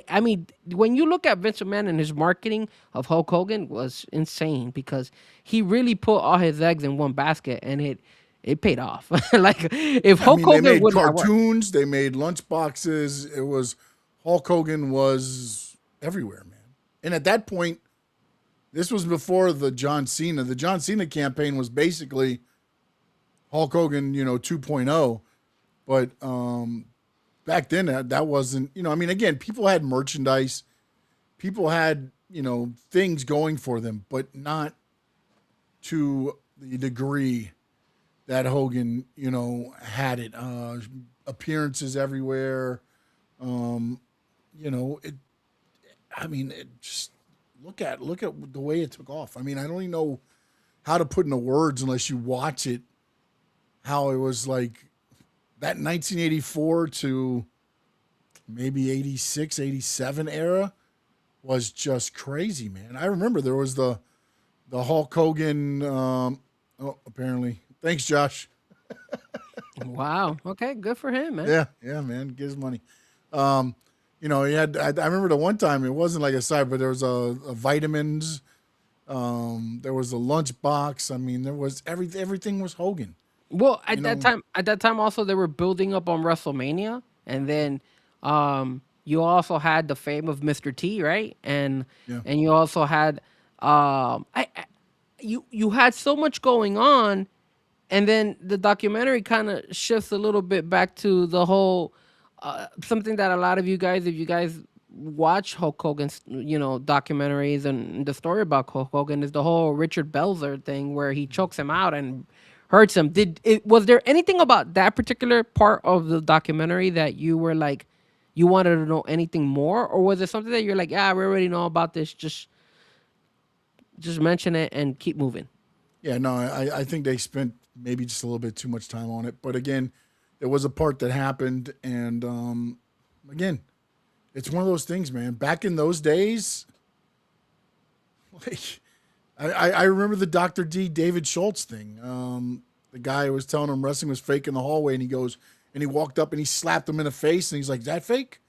I mean, when you look at Vince McMahon and his marketing of Hulk Hogan was insane because he really put all his eggs in one basket and it paid off. Like if I Hulk mean, they Hogan made wouldn't have worked. cartoons, they made lunch boxes. It was Hulk Hogan was everywhere, man. And at that point, this was before the John Cena. The John Cena campaign was basically Hulk Hogan, 2.0. But back then, that wasn't, I mean, again, people had merchandise, people had, things going for them, but not to the degree that Hogan, had it. Appearances everywhere. It. I mean, it just look at the way it took off. I mean, I don't even know how to put into words unless you watch it. How it was like that 1984 to maybe 86, 87 era was just crazy, man. I remember there was the Hulk Hogan. Apparently, thanks, Josh. Wow. Okay, good for him, man. Yeah, man, get his money. He had. I remember the one time it wasn't like a side, but there was a vitamins. There was a lunch box. I mean, there was everything was Hogan. Well, at that time, also they were building up on WrestleMania, and then you also had the fame of Mr. T, right? Yeah. And you also had you had so much going on, and then the documentary kind of shifts a little bit back to the whole something that a lot of you guys, if you guys watch Hulk Hogan's documentaries and the story about Hulk Hogan, is the whole Richard Belzer thing where he chokes him out and hurts him. Was there anything about that particular part of the documentary that you were like you wanted to know anything more, or was it something that you're like, yeah, we already know about this, just mention it and keep moving? Yeah, no, I think they spent maybe just a little bit too much time on it. But again, there was a part that happened, and again, it's one of those things, man. Back in those days, like I remember the Dr. D David Schultz thing. The guy was telling him wrestling was fake in the hallway, and he walked up and he slapped him in the face, and he's like, "Is that fake?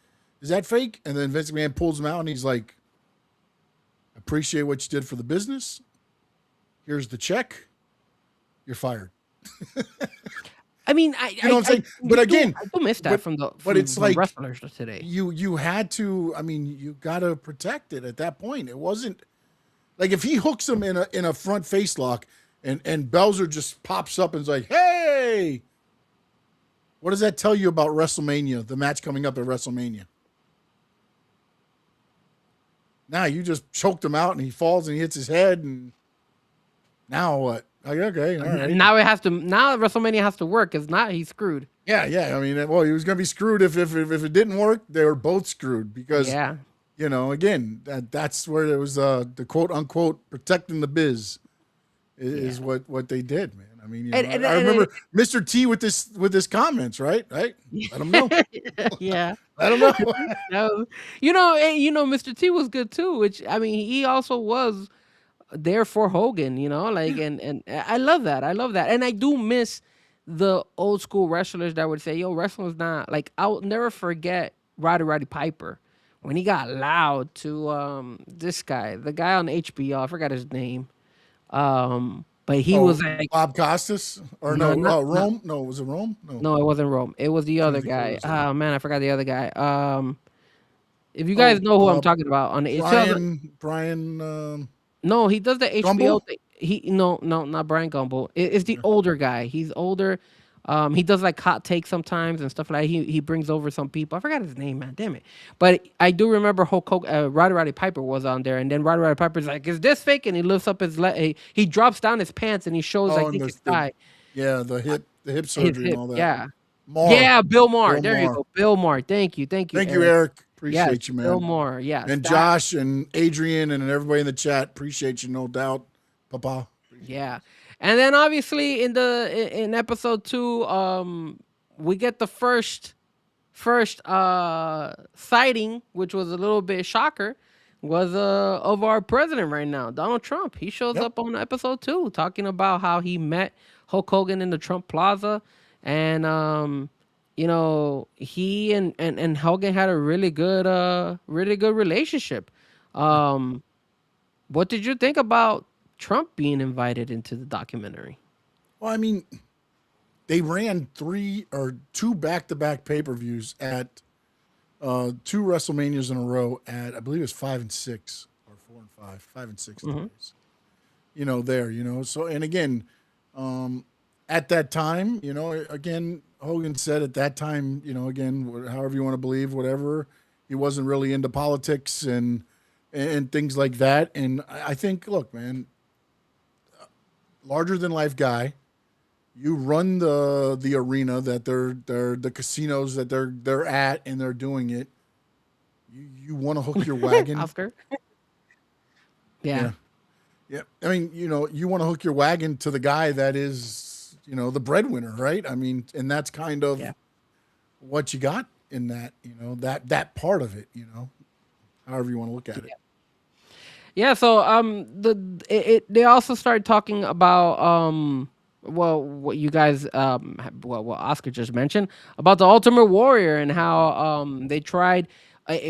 Is that fake?" And then Vince McMahon pulls him out, and he's like, "Appreciate what you did for the business. Here's the check. You're fired." I mean, You know what I'm saying? But again, I do miss that from the it's like wrestlers today. You had to. I mean, you got to protect it at that point. It wasn't like if he hooks him in a front face lock, and Belzer just pops up and is like, "Hey, what does that tell you about WrestleMania? The match coming up at WrestleMania." Now you just choked him out, and he falls and he hits his head, and now what? Like, okay, all right. Now WrestleMania has to work. If not, he's screwed. Yeah. I mean, well, he was going to be screwed if it didn't work. They were both screwed because, again, that's where it was the quote unquote protecting the biz is what they did, man. I mean, I remember Mr. T with this comments, right? Let him know. Yeah, let him know. Mr. T was good too. Which I mean, he also was there for Hogan, and I love that. And I do miss the old school wrestlers that would say, "Yo, wrestling's not like." I'll never forget Roddy Piper when he got loud to this guy, the guy on HBO. I forgot his name, but he was like Bob Costas or Rome. No, was it Rome? No, it wasn't Rome. It was the other guy. Oh man, I forgot the other guy. If you guys know who I'm talking about, on Brian. No, he does the Gumbel? HBO thing. No, not Brian Gumbel. It's the older guy. He's older. He does like hot takes sometimes and stuff like that. He brings over some people. I forgot his name, man. Damn it. But I do remember Hulk Hogan, Roddy Piper was on there, and then Roddy Piper's like, "Is this fake?" And he lifts up his leg. He drops down his pants and he shows his thigh. Yeah, the hip surgery and all that. Yeah. Maher. Yeah, Bill Maher. Bill There Maher. you go. Bill Maher. Thank you, Thank you, Eric. Appreciate you, man. Bill Maher. Yeah. And Josh and Adrian and everybody in the chat. Appreciate you, no doubt. Papa. Yeah. And then obviously in episode 2, we get the first sighting, which was a little bit shocker, was of our president right now, Donald Trump. He shows Yep. up on episode 2 talking about how he met Hulk Hogan in the Trump Plaza, and he and Hogan had a really good relationship. Um, what did you think about Trump being invited into the documentary? Well, I mean, they ran two back-to-back pay-per-views at 2 WrestleManias in a row at, I believe it's 5 and 6 or 4 and 5, 5 and 6 days. So, and again, at that time, again, Hogan said at that time, again, however you want to believe, whatever, he wasn't really into politics and things like that. And I think, look, man, larger than life guy. You run the arena that they're the casinos that they're at, and they're doing it. You want to hook your wagon, Oscar? Yeah. Yeah. I mean, you want to hook your wagon to the guy that is, the breadwinner, right? I mean, and that's kind of what you got in that, that part of it, however you want to look at it. Yeah, so they also started talking about what you guys what Oscar just mentioned about the Ultimate Warrior and how they tried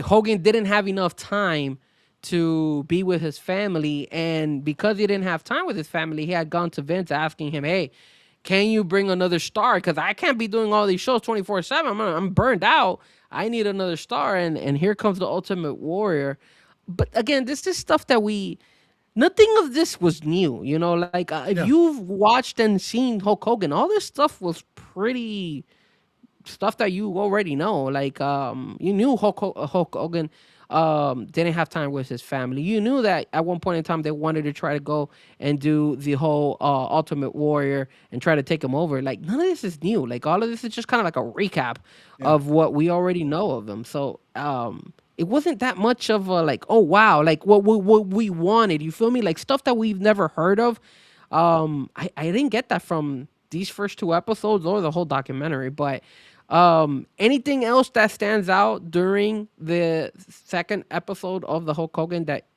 Hogan didn't have enough time to be with his family, and because he didn't have time with his family, he had gone to Vince asking him, "Hey, can you bring another star? Because I can't be doing all these shows 24/7. I'm burned out. I need another star." And here comes the Ultimate Warrior. But again, this is stuff that nothing of this was new. Like if you've watched and seen Hulk Hogan, all this stuff was pretty stuff that you already know. Like you knew Hulk Hogan didn't have time with his family. You knew that at one point in time they wanted to try to go and do the whole Ultimate Warrior and try to take him over. Like none of this is new. Like all of this is just kind of like a recap of what we already know of him. So it wasn't that much of a like, oh wow, like what we wanted. You feel me? Like stuff that we've never heard of. I didn't get that from these first 2 episodes or the whole documentary. But anything else that stands out during the second episode of the Hulk Hogan that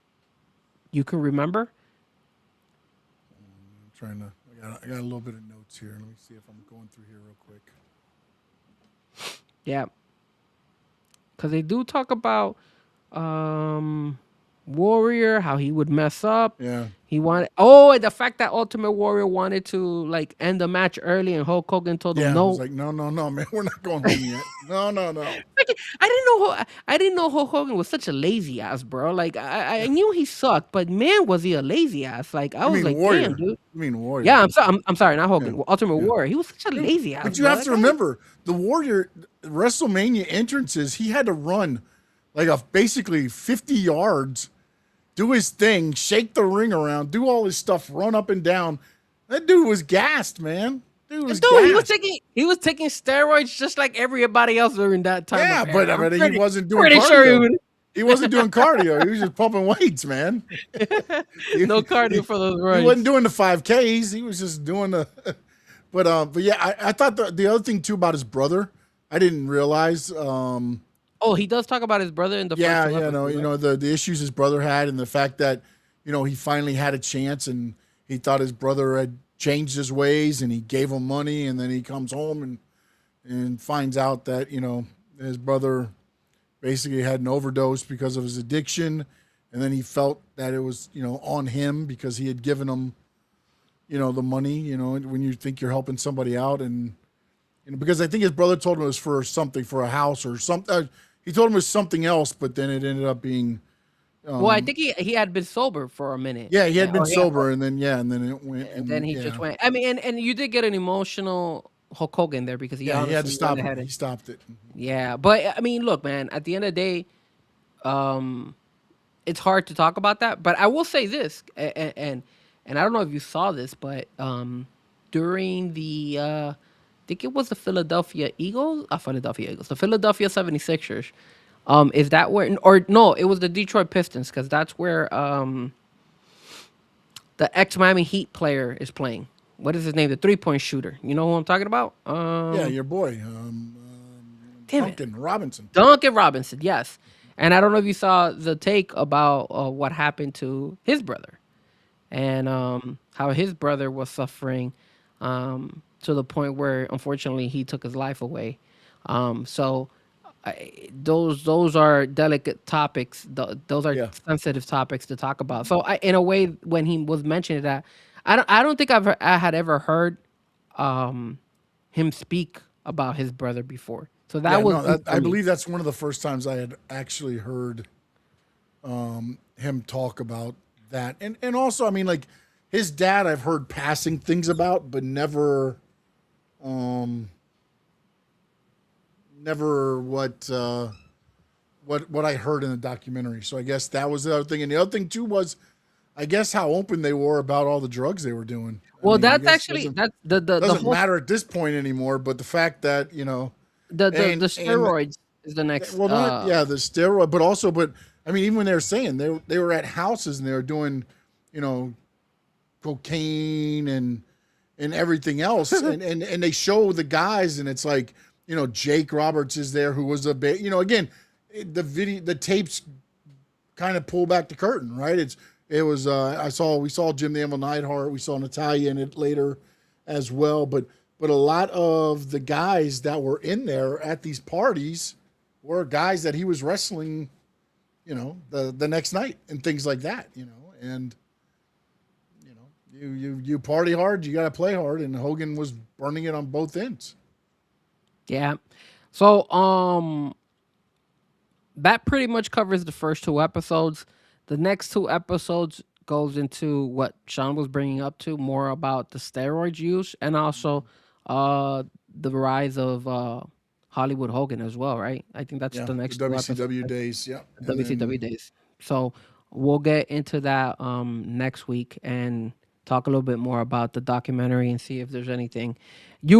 you can remember? I'm trying to. I got a little bit of notes here. Let me see if I'm going through here real quick. Yeah. Because they do talk about Warrior, how he would mess up. Yeah. He wanted... Oh, the fact that Ultimate Warrior wanted to, like, end the match early and Hulk Hogan told him no. I was like, no, man. We're not going home yet. No. Like, I didn't know Hulk Hogan was such a lazy ass, bro. Like, I knew he sucked, but man, was he a lazy ass. Like, I was like, Warrior. damn, dude. You mean Warrior. Yeah, I'm sorry, not Hogan. Ultimate Warrior. He was such a lazy ass. But you have to remember, the Warrior WrestleMania entrances, he had to run like basically 50 yards, do his thing, shake the ring around, do all his stuff, run up and down. That dude was gassed, man. He was taking steroids just like everybody else during that time. Yeah, but he wasn't doing pretty cardio. sure he wasn't doing cardio. He was just pumping weights, man. No cardio for those runs. He wasn't doing the 5Ks. He was just doing the. But yeah, I thought the other thing too about his brother, I didn't realize. Oh, he does talk about his brother in the first episode, the issues his brother had, and the fact that he finally had a chance, and he thought his brother had changed his ways, and he gave him money, and then he comes home and finds out that his brother basically had an overdose because of his addiction, and then he felt that it was on him because he had given him the money. When you think you're helping somebody out, and because I think his brother told him it was for something, for a house or something. He told him it was something else, but then it ended up being. Well, I think he had been sober for a minute. Yeah, he had been sober, and then it went. And then he just went. I mean, and you did get an emotional Hulk Hogan there because he had to stop it. He stopped it. Yeah, but I mean, look, man. At the end of the day, it's hard to talk about that. But I will say this, and I don't know if you saw this, but during the I think it was the Philadelphia 76ers. Is that where, or no, it was the Detroit Pistons, because that's where the ex-Miami Heat player is playing. what is his name? The 3-point shooter. You know who I'm talking about? Yeah, your boy, Damn it. Duncan Robinson. Duncan Robinson, yes. And I don't know if you saw the take about what happened to his brother and how his brother was suffering to the point where unfortunately he took his life away. So those are delicate topics. Those are Yeah. sensitive topics to talk about. So in a way, when he was mentioning that, I don't think I had ever heard him speak about his brother before. So that Yeah, was no, new for I me. believe that's one of the first times I had actually heard him talk about that. And also, I mean, like his dad, I've heard passing things about, but never what I heard in the documentary. So I guess that was the other thing. And the other thing too was, I guess how open they were about all the drugs they were doing. I Well, mean, I that's guess actually that's the doesn't whole matter at this point anymore. But the fact that the and steroids is the next. well, not yeah, the steroid, but I mean, even when they were saying they were at houses and they were doing, you know, cocaine and everything else, and they show the guys, and it's like, Jake Roberts is there, who was again, the tapes kind of pull back the curtain, right? We saw Jim the Anvil Neidhart, we saw Natalia in it later as well, but a lot of the guys that were in there at these parties were guys that he was wrestling, the next night and things like that, and you party hard, you got to play hard, and Hogan was burning it on both ends. Yeah. So that pretty much covers the first two episodes. The next two episodes goes into what Sean was bringing up to, more about the steroid use and also the rise of Hollywood Hogan as well, right? I think that's Yeah, the the next two episodes. WCW days, yeah, and WCW then days. So we'll get into that next week and talk a little bit more about the documentary and see if there's anything if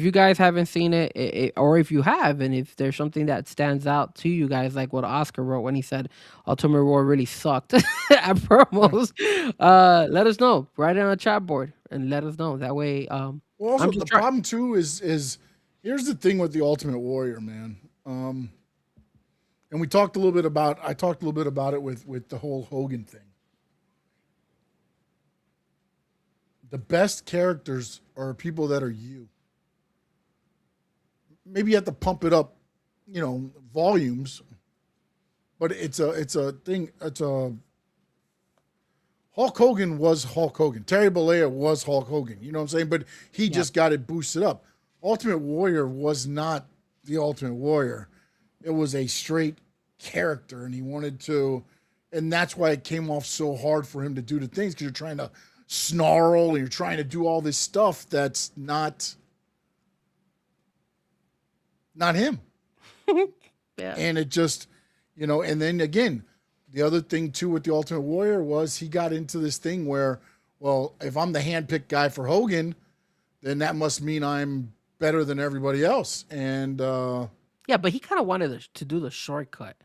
you guys haven't seen it, or if you have, and if there's something that stands out to you guys, like what Oscar wrote when he said Ultimate War really sucked at promos, let us know. Write it on the chat board and let us know. That way, well, also I'm the just trying. problem too is here's the thing with the Ultimate Warrior, man. And I talked a little bit about it with the whole Hogan thing. The best characters are people that are you. Maybe you have to pump it up, volumes, but it's a thing. Hulk Hogan was Hulk Hogan. Terry Bollea was Hulk Hogan. You know what I'm saying? But he just got it boosted up. Ultimate Warrior was not the Ultimate Warrior. It was a straight character, and he wanted to, and that's why it came off so hard for him to do the things, because you're trying to snarl and you're trying to do all this stuff that's not him. Yeah. And it just, and then again, the other thing too with the Ultimate Warrior was he got into this thing where, well, if I'm the handpicked guy for Hogan, then that must mean I'm better than everybody else. And Yeah, but he kind of wanted to do the shortcut.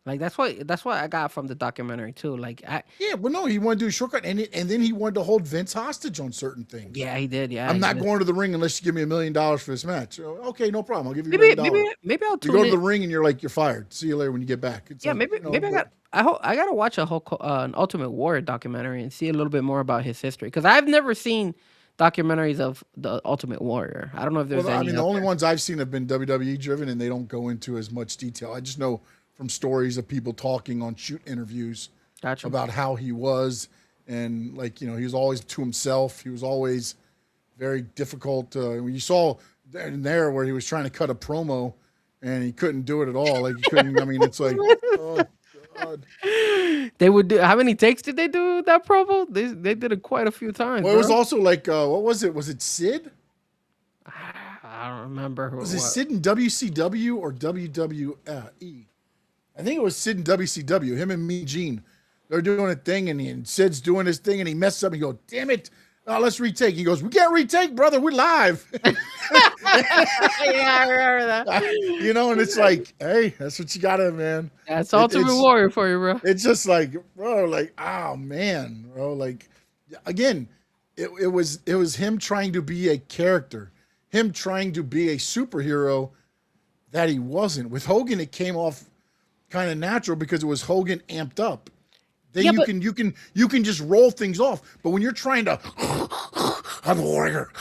Like that's what I got from the documentary too. Like yeah, well, no, he wanted to do a shortcut, and then he wanted to hold Vince hostage on certain things. yeah, he did. Yeah, I'm he not did. going to the ring unless you give me $1 million for this match. Okay, no problem. I'll give you $1 Maybe million. maybe I'll You tune go to in. the ring and you're fired. See you later when you get back. It's Yeah, like, maybe but- I gotta watch a whole an Ultimate Warrior documentary and see a little bit more about his history, because I've never seen documentaries of the Ultimate Warrior. I don't know if there's Well, I any. mean, the out only there. ones I've seen have been WWE driven, and they don't go into as much detail. I just know from stories of people talking on shoot interviews Gotcha. about how he was, and he was always to himself. He was always very difficult. When you saw there where he was trying to cut a promo, and he couldn't do it at all. Like he couldn't. I mean, it's like, oh God. They would do. How many takes did they do that promo? They did it quite a few times. Well, it was bro. also like, what was it? Was it Sid? I don't remember who Was it it was. Sid in WCW or WWE? I think it was Sid in WCW. Him and Mean Gene, they're doing a thing, and Sid's doing his thing, and he messes up. And he goes, "Damn it! Let's retake." He goes, "We can't retake, brother. We're live." Yeah, I remember that. And it's like, hey, that's what you gotta, man. That's Ultimate it's- Warrior for you, bro. It's just like, bro, like, oh man, bro, like, again, it was him trying to be a character, him trying to be a superhero that he wasn't. With Hogan, it came off kind of natural because it was Hogan amped up. Then you can just roll things off. But when you're trying to, I'm a warrior,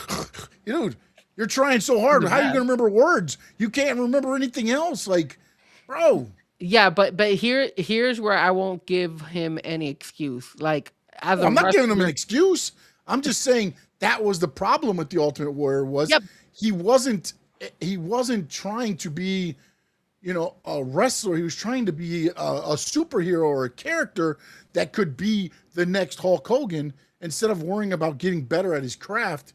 dude, you're trying so hard. How are you gonna remember words? You can't remember anything else. Like, bro. Yeah, but here's where I won't give him any excuse. Like, as I'm not giving him an excuse. I'm just saying that was the problem with the Ultimate Warrior was he wasn't trying to be, a wrestler. He was trying to be a superhero or a character that could be the next Hulk Hogan. Instead of worrying about getting better at his craft,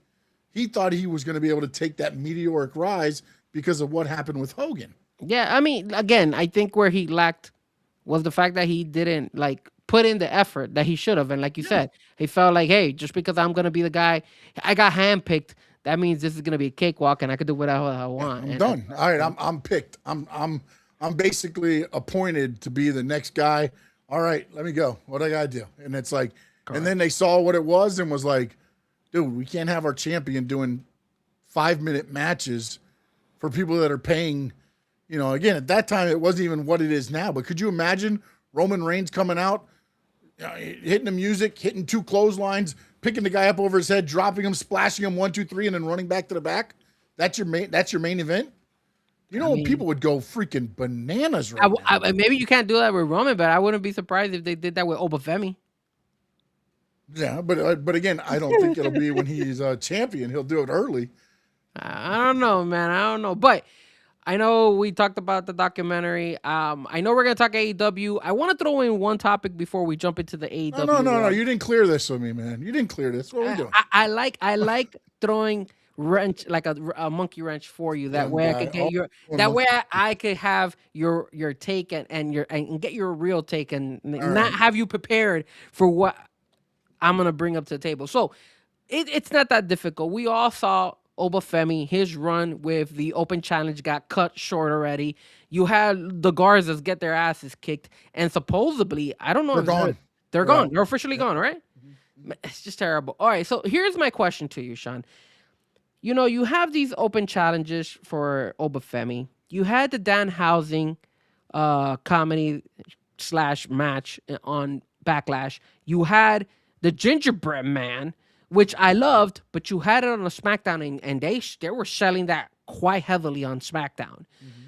he thought he was going to be able to take that meteoric rise because of what happened with Hogan. Yeah, I mean, again, I think where he lacked was the fact that he didn't put in the effort that he should have. And like you said, he felt like, hey, just because I'm gonna be the guy, I got handpicked. That means this is gonna be a cakewalk, and I could do whatever I want. I'm done. All right, I'm picked. I'm basically appointed to be the next guy. All right, let me go. What I gotta do? And it's like, and then they saw what it was and was like, dude, we can't have our champion doing 5-minute matches for people that are paying. Again, at that time, it wasn't even what it is now. But could you imagine Roman Reigns coming out, hitting the music, hitting 2 clotheslines, picking the guy up over his head, dropping him, splashing him 1, 2, 3, and then running back to the back? That's your main event. People would go freaking bananas right now. Maybe you can't do that with Roman, but I wouldn't be surprised if they did that with Obafemi. Yeah, but again, I don't think it'll be when he's a champion. He'll do it early. I don't know, man. I don't know, but I know we talked about the documentary. I know we're gonna talk AEW. I want to throw in one topic before we jump into the AEW. No. You didn't clear this with me, man. You didn't clear this. What are we doing? I like throwing wrench, like a monkey wrench for you. That way I could get your. That way I could have your take and get your real take and not have you prepared for what I'm gonna bring up to the table. So it's not that difficult. We all saw Obafemi, his run with the Open Challenge got cut short already. You had the Garzas get their asses kicked, and supposedly, I don't know. They're gone. They're gone. They're officially gone, right? It's just terrible. All right, so here's my question to you, Sean. You have these Open Challenges for Obafemi. You had the Danhausen comedy / match on Backlash. You had the Gingerbread Man, which I loved, but you had it on a SmackDown, and they were selling that quite heavily on SmackDown. Mm-hmm.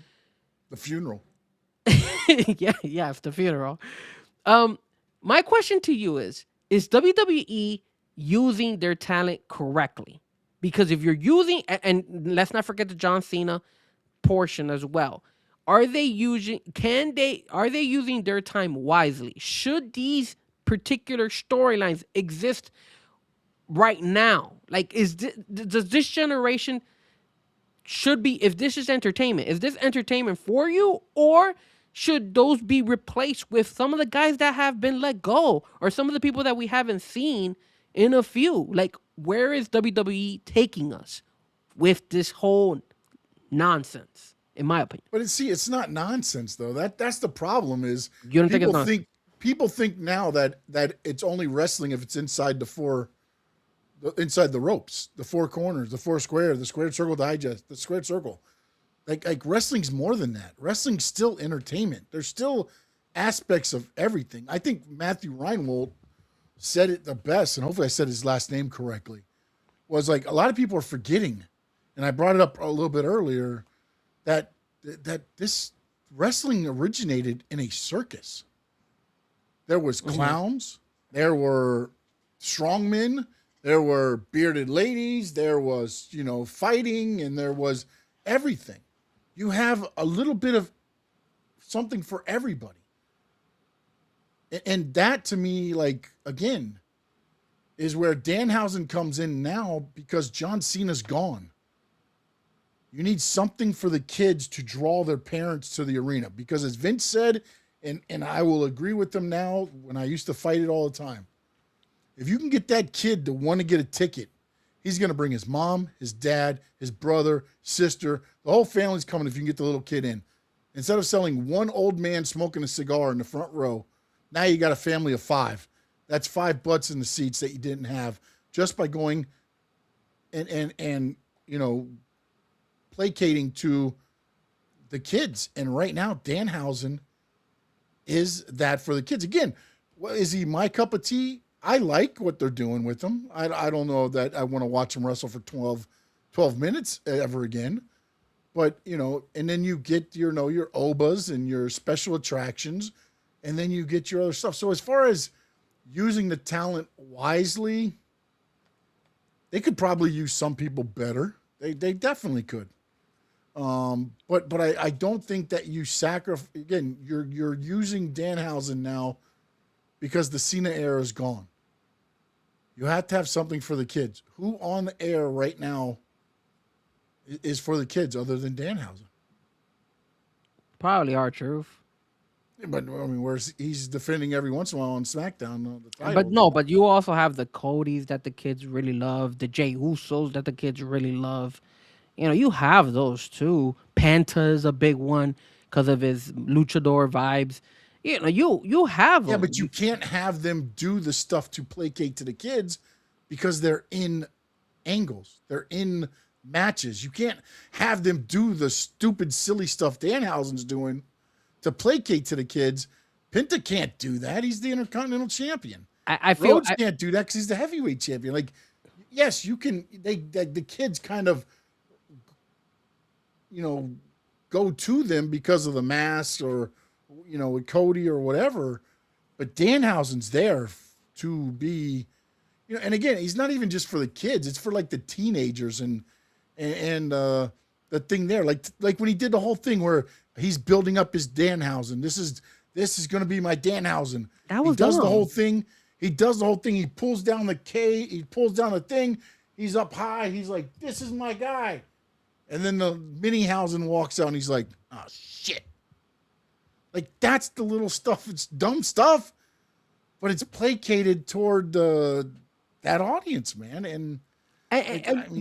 The funeral. Yes, the funeral. My question to you is WWE using their talent correctly? Because if you're using, and let's not forget the John Cena portion as well, are they using their time wisely? Should these particular storylines exist right now? Like, does this generation should be, if this is entertainment, is this entertainment for you, or should those be replaced with some of the guys that have been let go, or some of the people that we haven't seen in a few? Like, where is WWE taking us with this whole nonsense, in my opinion? But it's not nonsense though. That's the problem. Is you don't think it's nonsense? People think now that it's only wrestling if it's inside the ropes, the 4 corners, the 4 square, the squared circle digest, the squared circle. Like wrestling's more than that. Wrestling's still entertainment. There's still aspects of everything. I think Matthew Reinwold said it the best, and hopefully I said his last name correctly, was like, a lot of people are forgetting, and I brought it up a little bit earlier, that this wrestling originated in a circus. There was clowns, there were strongmen, there were bearded ladies, there was, fighting, and there was everything. You have a little bit of something for everybody. And that, to me, like, again, is where Danhausen comes in now, because John Cena's gone. You need something for the kids to draw their parents to the arena. Because as Vince said, and I will agree with them now, when I used to fight it all the time, if you can get that kid to want to get a ticket, he's going to bring his mom, his dad, his brother, sister. The whole family's coming if you can get the little kid in. Instead of selling one old man smoking a cigar in the front row, now you got a family of 5. That's 5 butts in the seats that you didn't have just by going and placating to the kids. And right now, Danhausen is that for the kids. Again, is he my cup of tea? I like what they're doing with him. I don't know that I want to watch him wrestle for 12 minutes ever again. But, and then you get your OBAs and your special attractions, and then you get your other stuff. So as far as using the talent wisely, they could probably use some people better. They definitely could. But I don't think that you sacrifice. Again, you're using Danhausen now because the Cena era is gone. You have to have something for the kids. Who on the air right now is for the kids other than Danhausen? Probably R-Truth. But I mean, he's defending every once in a while on SmackDown the title. But no, but you also have the Codys that the kids really love, the Jey Usos that the kids really love. You have those too. Penta is a big one because of his luchador vibes. You have them. Yeah, but you can't have them do the stuff to placate to the kids because they're in angles. They're in matches. You can't have them do the stupid, silly stuff Danhausen's doing to placate to the kids. Penta can't do that. He's the Intercontinental Champion. I feel Rhodes can't do that because he's the heavyweight champion. Like, yes, you can. The kids kind of, go to them because of the mask or, with Cody or whatever. But Danhausen's there to be, and again, he's not even just for the kids. It's for like the teenagers and the thing there, like when he did the whole thing where he's building up his Danhausen. This is going to be my Danhausen. He does the whole thing. He does the whole thing. He pulls down the K. He pulls down the thing. He's up high. He's like, this is my guy. And then the Minihausen walks out and he's like, oh, shit. Like, that's the little stuff. It's dumb stuff, but it's placated toward that audience, man. And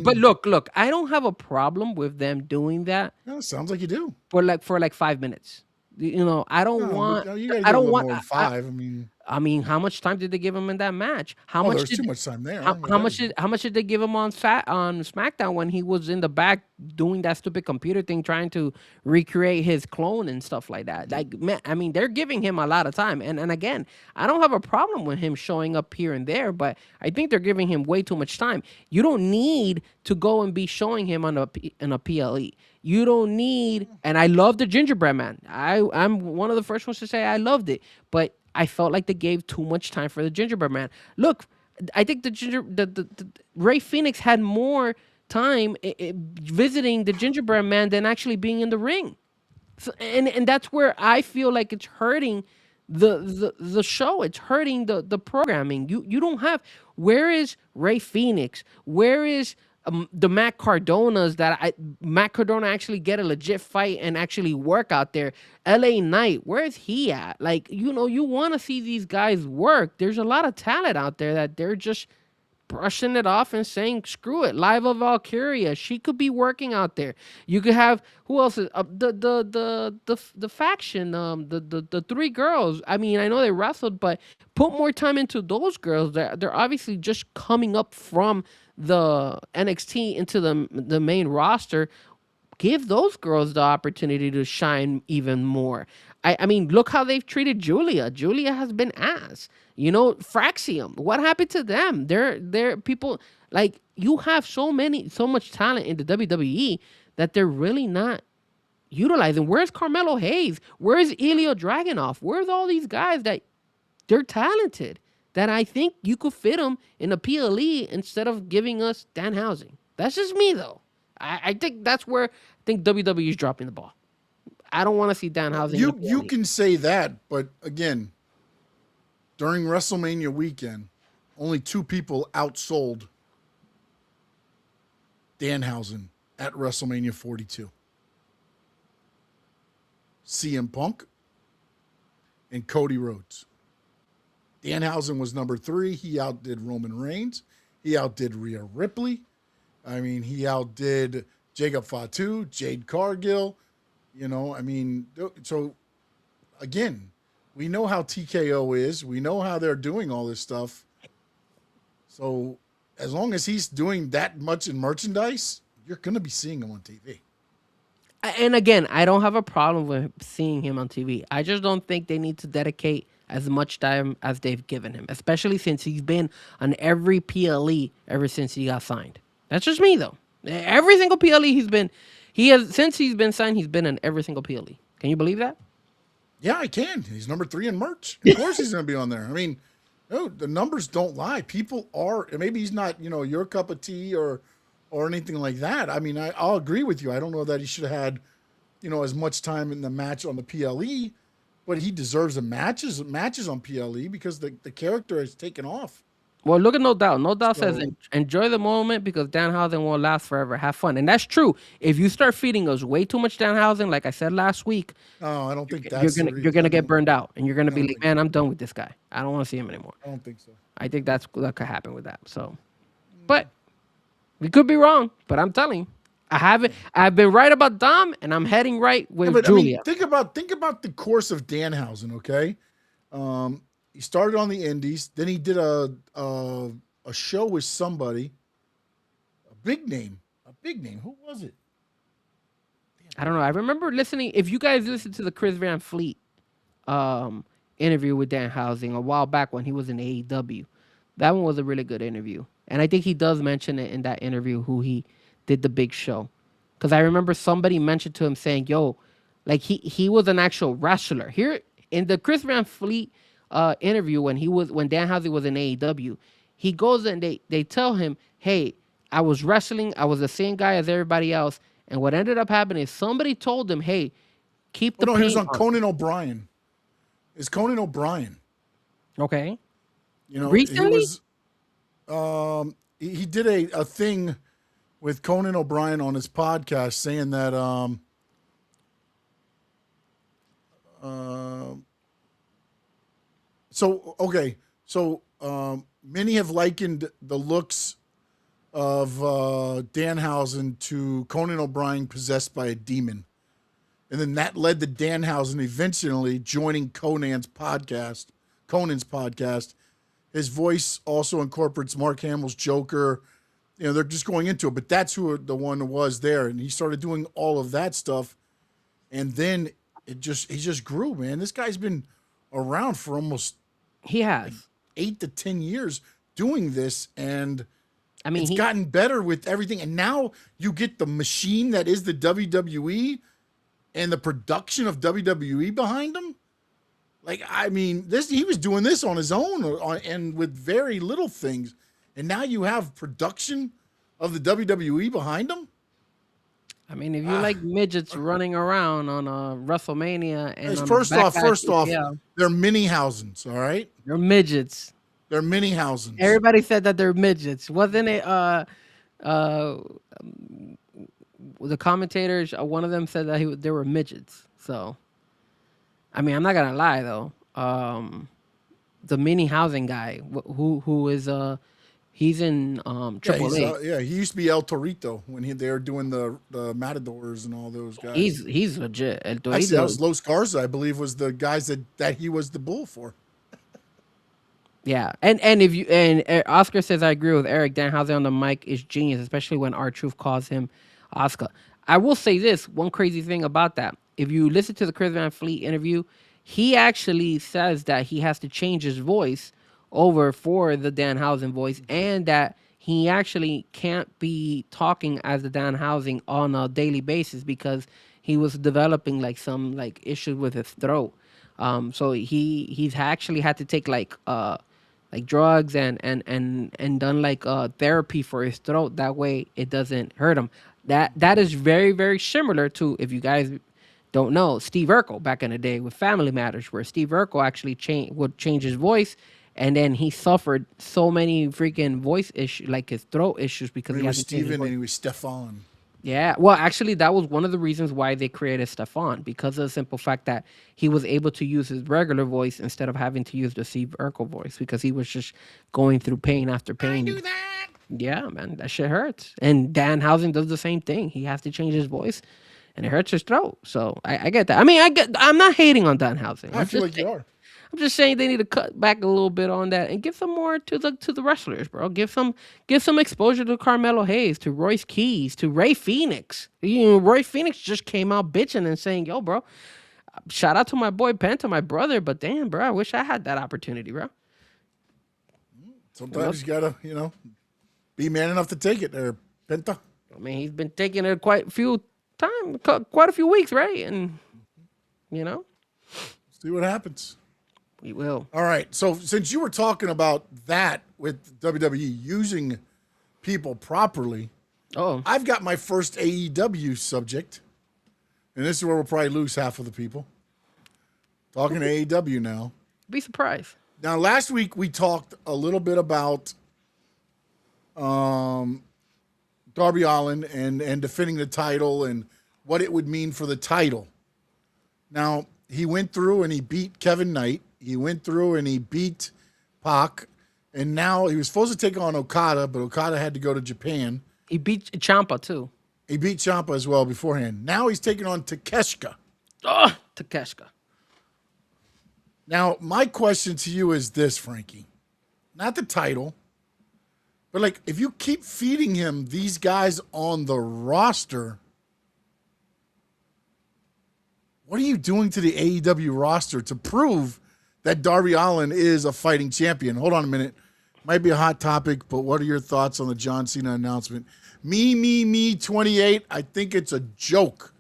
but look, I don't have a problem with them doing that. No, it sounds like you do. For 5 minutes. I don't want. You gotta I don't give want more than 5. I mean, how much time did they give him in that match? There's too much time there. How much did they give him on SmackDown when he was in the back doing that stupid computer thing, trying to recreate his clone and stuff like that? Like, man, I mean, they're giving him a lot of time. And again, I don't have a problem with him showing up here and there, but I think they're giving him way too much time. You don't need to go and be showing him on a PLE. You don't need, and I love the Gingerbread Man. I'm one of the first ones to say I loved it, but I felt like they gave too much time for the Gingerbread Man. Look, I think the Ray Phoenix had more time visiting the Gingerbread Man than actually being in the ring. So, and that's where I feel like it's hurting the show. It's hurting the programming. You don't have, where is Ray Phoenix? Where is the Matt Cardonas Matt Cardona actually get a legit fight and actually work out there? LA Knight, where is he at? Like, you want to see these guys work. There's a lot of talent out there that they're just brushing it off and saying, screw it. Liva Valkyria, she could be working out there. You could have, who else is the faction, the 3 girls. I mean, I know they wrestled, but put more time into those girls. They're obviously just coming up from the NXT into the main roster. Give those girls the opportunity to shine even more. I mean, look how they've treated Julia. Julia has been ass. Fraxium. What happened to them? They're people, like, you have so much talent in the WWE that they're really not utilizing. Where's Carmelo Hayes? Where's Ilya Dragunov? Where's all these guys that they're talented, that I think you could fit them in a PLE instead of giving us Danhausen? That's just me, though. I think that's where I think WWE is dropping the ball. I don't want to see Danhausen. You can say that, but again, during WrestleMania weekend, only 2 people outsold Danhausen at WrestleMania 42. CM Punk and Cody Rhodes. Danhausen was number 3. He outdid Roman Reigns. He outdid Rhea Ripley. I mean, he outdid Jacob Fatu, Jade Cargill. So again, we know how TKO is. We know how they're doing all this stuff. So as long as he's doing that much in merchandise, you're going to be seeing him on TV. And again, I don't have a problem with seeing him on TV. I just don't think they need to dedicate as much time as they've given him, especially since he's been on every PLE ever since he got signed. That's just me, though. Every single PLE since he's been signed, he's been on every single PLE. Can you believe that? Yeah, I can. He's number 3 in merch. Of course he's going to be on there. I mean, no, the numbers don't lie. People are, maybe he's not, your cup of tea or anything like that. I mean, I'll agree with you. I don't know that he should have had, as much time in the match on the PLE, but he deserves the matches on PLE because the character has taken off. Well, look at No Doubt. No Doubt says, enjoy the moment because Danhausen won't last forever. Have fun. And that's true. If you start feeding us way too much Danhausen, like I said last week, I don't think that's you're gonna get burned out. And you're going to be like, man, I'm done with this guy. I don't want to see him anymore. I don't think so. I think that could happen with that. So, but we could be wrong. But I'm telling you, I've been right about Dom, and I'm heading right with Julia. I mean, think about the course of Danhausen, okay? He started on the Indies, then he did a show with somebody, a big name. Who was it? I don't know. I remember listening. If you guys listened to the Chris Van Fleet interview with Danhausen a while back when he was in AEW, that one was a really good interview. And I think he does mention it in that interview who he did the big show. Because I remember somebody mentioned to him saying, yo, like he was an actual wrestler. Here in the Chris Van Fleet interview when Danhausen was in AEW, he goes and they tell him, hey, I was wrestling, I was the same guy as everybody else, and what ended up happening is somebody told him, hey, keep the paint he was on Conan O'Brien. It's Conan O'Brien. Okay. Recently? He did a thing with Conan O'Brien on his podcast saying that many have likened the looks of Danhausen to Conan O'Brien possessed by a demon. And then that led to Danhausen eventually joining Conan's podcast. His voice also incorporates Mark Hamill's Joker. They're just going into it, but that's who the one was there. And he started doing all of that stuff. And then he just grew, man. This guy's been around for almost 8 to 10 years doing this, and I mean, it's gotten better with everything. And now you get the machine that is the WWE and the production of WWE behind him. Like, I mean, he was doing this on his own and with very little things, and now you have production of the WWE behind him. I mean, if you like midgets running around on a WrestleMania, and first off, they're mini-housens, all right? They're midgets. They're mini-housens. Everybody said that they're midgets. Wasn't it? The commentators, one of them said that they were midgets. So, I mean, I'm not gonna lie though. The mini housing guy, who is he's in Triple A. He used to be El Torito when they were doing the Matadors and all those guys. He's legit. El Torito. Actually, that was Los Garza, I believe, was the guys that he was the bull for. Yeah, and Oscar says, I agree with Eric. Danhausen on the mic is genius, especially when R-Truth calls him Oscar. I will say this, one crazy thing about that. If you listen to the Chris Van Fleet interview, he actually says that he has to change his voice over for the Danhausen voice, and that he actually can't be talking as the Danhausen on a daily basis because he was developing like some like issues with his throat. So he's actually had to take like drugs and done like therapy for his throat. That way it doesn't hurt him. That is very, very similar to, if you guys don't know, Steve Urkel back in the day with Family Matters, where Steve Urkel actually would change his voice, and then he suffered so many freaking voice issues, like his throat issues, because he was Steven and he was Stefan. Yeah, well, actually, that was one of the reasons why they created Stefan, because of the simple fact that he was able to use his regular voice instead of having to use the Steve Urkel voice, because he was just going through pain after pain. I do that. Yeah, man, that shit hurts. And Danhausen does the same thing. He has to change his voice, and it hurts his throat. So I get that. I mean, I'm not hating on Danhausen. I feel like you are. I'm just saying they need to cut back a little bit on that and give some more to the wrestlers, bro. Give some exposure to Carmelo Hayes, to Royce Keys, to Ray Phoenix. Roy Phoenix just came out bitching and saying, "Yo, bro, shout out to my boy Penta, my brother, but damn, bro, I wish I had that opportunity, bro." Sometimes you gotta, be man enough to take it there, Penta. I mean, he's been taking it quite a few weeks, right? And See what happens. we will. All right. So since you were talking about that with WWE using people properly, I've got my first AEW subject, and this is where we'll probably lose half of the people. Talking to AEW now. Be surprised. Now, last week we talked a little bit about Darby Allin and defending the title and what it would mean for the title. Now, he went through and he beat Kevin Knight. He went through and he beat Pac. And now he was supposed to take on Okada, but Okada had to go to Japan. He beat Ciampa, too. He beat Ciampa as well beforehand. Now he's taking on Takeshita. Takeshita. Now, my question to you is this, Frankie. Not the title, but like if you keep feeding him these guys on the roster, what are you doing to the AEW roster to prove that Darby Allin is a fighting champion? Hold on a minute. Might be a hot topic, but what are your thoughts on the John Cena announcement? Me 28. I think it's a joke,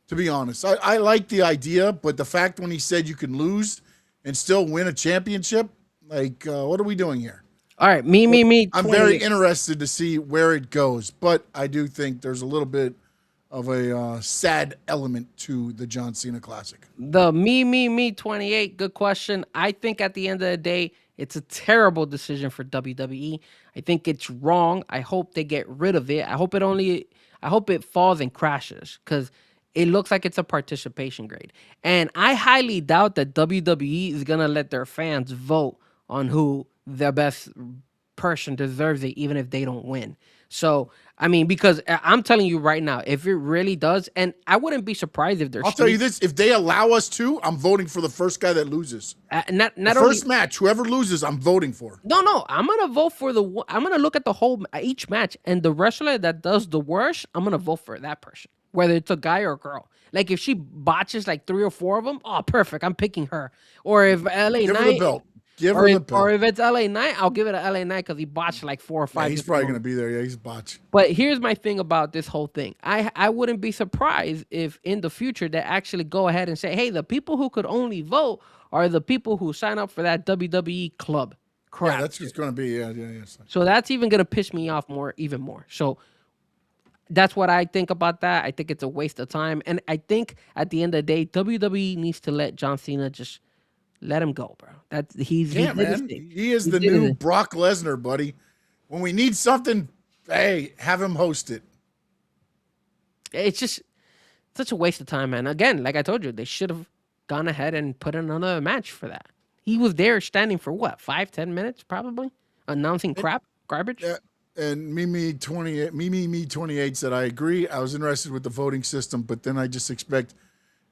to be honest. I like the idea, but the fact when he said you can lose and still win a championship, like, what are we doing here? All right, me. I'm very interested to see where it goes, but I do think there's a little bit of a sad element to the John Cena Classic. The me 28. Good question. I think at the end of the day, it's a terrible decision for WWE. I think it's wrong. I hope they get rid of it. I hope it falls and crashes because it looks like it's a participation grade. And I highly doubt that WWE is going to let their fans vote on who the best person deserves it, even if they don't win. So, I mean, because I'm telling you right now, if it really does, and I wouldn't be surprised if there's. I'll tell you this: if they allow us to, I'm voting for the first guy that loses. Not the first match, whoever loses, I'm voting for. No, I'm gonna vote for I'm gonna look at the whole each match, and the wrestler that does the worst, I'm gonna vote for that person, whether it's a guy or a girl. Like if she botches like 3 or 4 of them, oh, perfect, I'm picking her. Or if LA Give Knight, her the belt. Give her the belt. Or if it's LA Knight, I'll give it to LA Knight because he botched like 4 or 5. Yeah, he's probably going to be there. Yeah, he's botched. But here's my thing about this whole thing. I wouldn't be surprised if in the future they actually go ahead and say, hey, the people who could only vote are the people who sign up for that WWE club. Crap. Yeah, that's just going to be, yeah. So that's even going to piss me off even more. So that's what I think about that. I think it's a waste of time. And I think at the end of the day, WWE needs to let John Cena just let him go, bro. Man. He is the new Brock Lesnar, buddy. When we need something, hey, have him host it. It's just such a waste of time, man. Again, like I told you, they should have gone ahead and put in another match for that. He was there standing for what, 5-10 minutes, probably, announcing garbage. Yeah. And me 28 said, I agree. I was interested with the voting system, but then I just expect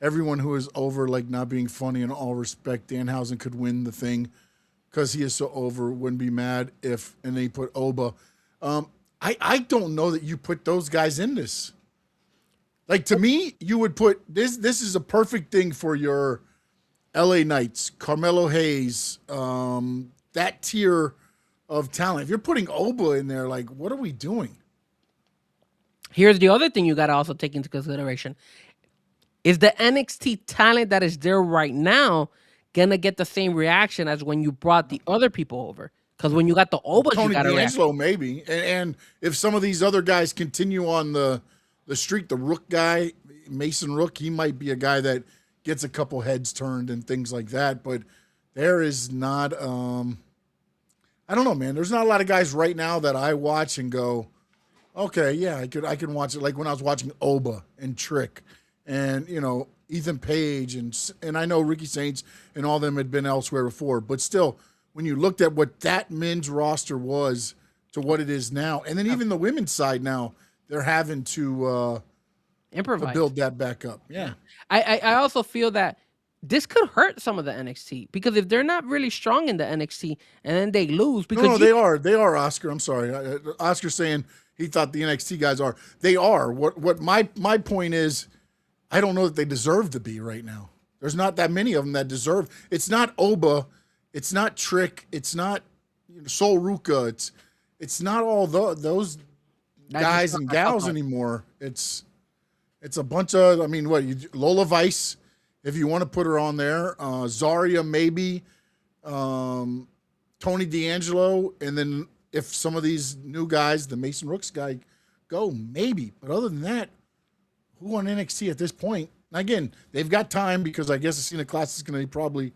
everyone who is over, like not being funny in all respect. Danhausen could win the thing because he is so over. Wouldn't be mad if, and then he put Oba. I don't know that you put those guys in this. Like to me, you would put this. This is a perfect thing for your LA Knights, Carmelo Hayes, that tier of talent. If you're putting Oba in there, like, what are we doing? Here's the other thing you got to also take into consideration. Is the NXT talent that is there right now going to get the same reaction as when you brought the other people over? Because when you got the Obas, Tony you got a D'Angelo, reaction. maybe. And if some of these other guys continue on the streak, the Rook guy, Mason Rook, he might be a guy that gets a couple heads turned and things like that. But there is not I don't know, man. There's not a lot of guys right now that I watch and go, okay, yeah, I can watch it. Like when I was watching Oba and Trick and, Ethan Page and I know Ricky Saints and all them had been elsewhere before, but still, when you looked at what that men's roster was to what it is now, and then even the women's side now, they're having to improvise, to build that back up. Yeah. I also feel that this could hurt some of the NXT because if they're not really strong in the NXT and then they lose because No, they are, Oscar. I'm sorry. Oscar saying he thought the NXT guys are. They are. What my point is, I don't know that they deserve to be right now. There's not that many of them that deserve. It's not Oba, it's not Trick, it's not Sol Ruka, it's not all those guys and gals anymore. It's a bunch of, I mean, Lola Vice, if you want to put her on there, Zarya maybe, Tony D'Angelo, and then if some of these new guys, the Mason Rooks guy, go maybe. But other than that, who on NXT at this point? Again, they've got time because I guess the Cena Classic is going to be probably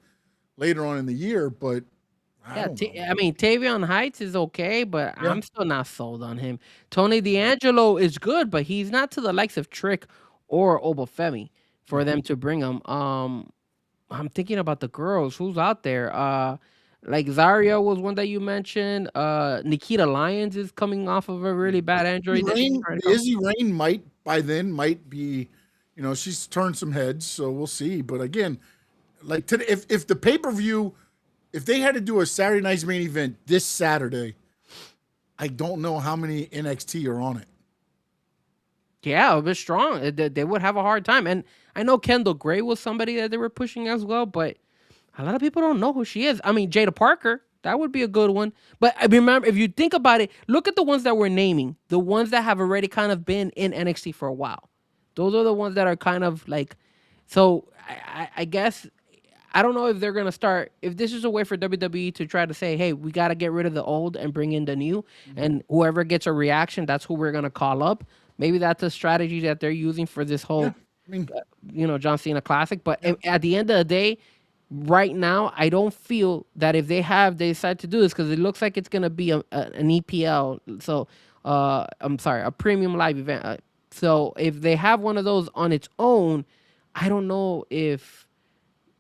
later on in the year. But I mean, Tavion Heights is okay, but I'm still not sold on him. Tony D'Angelo is good, but he's not to the likes of Trick or Obafemi for them to bring him. I'm thinking about the girls. Who's out there? Like Zarya was one that you mentioned. Nikita Lyons is coming off of a really bad injury. Izzy Rain might be, she's turned some heads, so we'll see. But again, like today, if the pay-per-view, if they had to do a Saturday night's main event this Saturday, I don't know how many NXT are on it. Yeah, it was strong. They would have a hard time. And I know Kendall Gray was somebody that they were pushing as well, but a lot of people don't know who she is. I mean, Jada Parker, that would be a good one. But remember, if you think about it, look at the ones that we're naming, the ones that have already kind of been in NXT for a while. Those are the ones that are kind of like, so I guess, I don't know if they're going to start, if this is a way for WWE to try to say, hey, we got to get rid of the old and bring in the new, and whoever gets a reaction, that's who we're going to call up. Maybe that's a strategy that they're using for this whole, John Cena Classic. But at the end of the day, right now, I don't feel that if they decide to do this, because it looks like it's going to be an EPL. So, I'm sorry, a premium live event. So if they have one of those on its own, I don't know if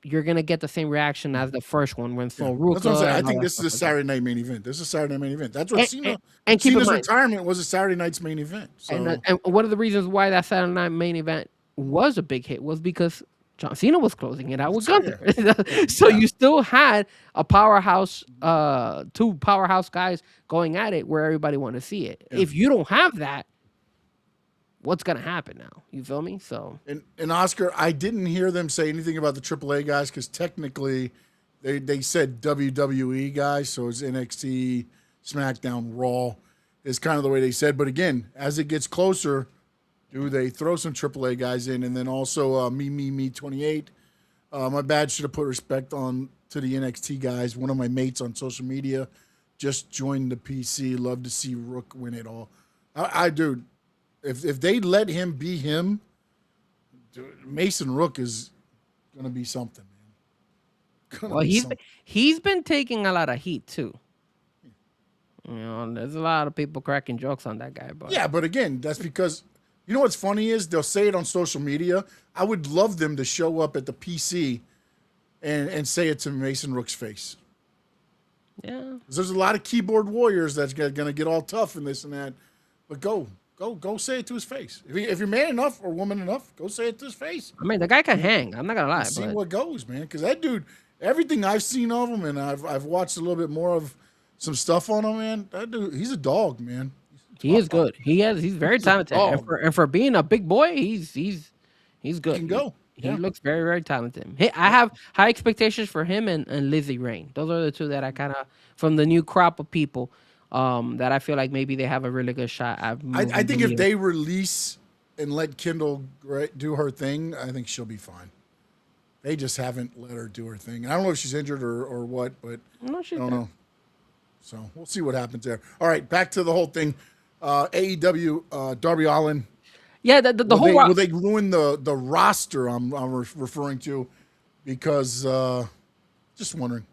you're going to get the same reaction as the first one when Sol Ruka. That's what I'm saying. I think this is a Saturday night main event. This is a Saturday night main event. That's what Cena. And Cena's retirement was a Saturday night's main event. So. And one of the reasons why that Saturday night main event was a big hit was because John Cena was closing it out with Gunther. So you still had a powerhouse, two powerhouse guys going at it where everybody wanted to see it. Yeah. If you don't have that, what's going to happen now? You feel me? So and Oscar, I didn't hear them say anything about the AAA guys because technically they said WWE guys, so it's NXT, SmackDown, Raw is kind of the way they said. But again, as it gets closer, do they throw some AAA guys in? And then also me 28. My bad, should have put respect on to the NXT guys. One of my mates on social media just joined the PC. Love to see Rook win it all. I do. If they let him be him, Mason Rook is gonna be something, man. He's been taking a lot of heat too. There's a lot of people cracking jokes on that guy, but yeah, but again, that's because you know what's funny is they'll say it on social media. I would love them to show up at the PC and say it to Mason Rook's face. Yeah, there's a lot of keyboard warriors that's gonna get all tough and this and that, but go say it to his face. If you're man enough or woman enough, go say it to his face. I mean, the guy can hang. I'm not gonna lie. See what goes, man. Because that dude, everything I've seen of him, and I've watched a little bit more of some stuff on him, man. That dude, he's a dog, man. He is good. He's very talented. And for being a big boy, he's good. He can go. He looks very, very talented. I have high expectations for him and Lizzie Rain. Those are the two that I kind of, from the new crop of people, that I feel like maybe they have a really good shot at. I think if they release and let Kendall do her thing, I think she'll be fine. They just haven't let her do her thing. And I don't know if she's injured or what, but I don't know. So we'll see what happens there. All right, back to the whole thing. AEW, Darby Allin. Yeah, the whole will they ruin the roster I'm referring to? Because just wondering.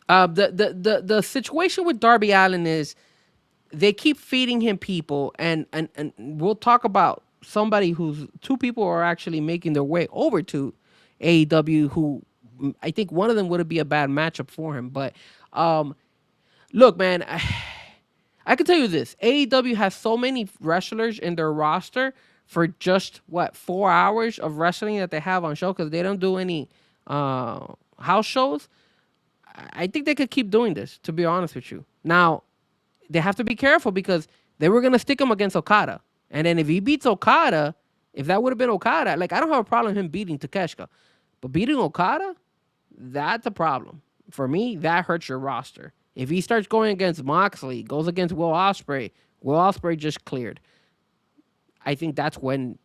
The situation with Darby Allin is they keep feeding him people, and we'll talk about somebody who's two people are actually making their way over to AEW, who I think one of them would be a bad matchup for him. But look, man, I can tell you this: AEW has so many wrestlers in their roster for just 4 hours of wrestling that they have on show, because they don't do any house shows, I think they could keep doing this, to be honest with you. Now, they have to be careful because they were going to stick him against Okada. And then if he beats Okada, if that would have been Okada, like, I don't have a problem him beating Takeshita. But beating Okada, that's a problem. For me, that hurts your roster. If he starts going against Moxley, goes against Will Ospreay just cleared. I think that's when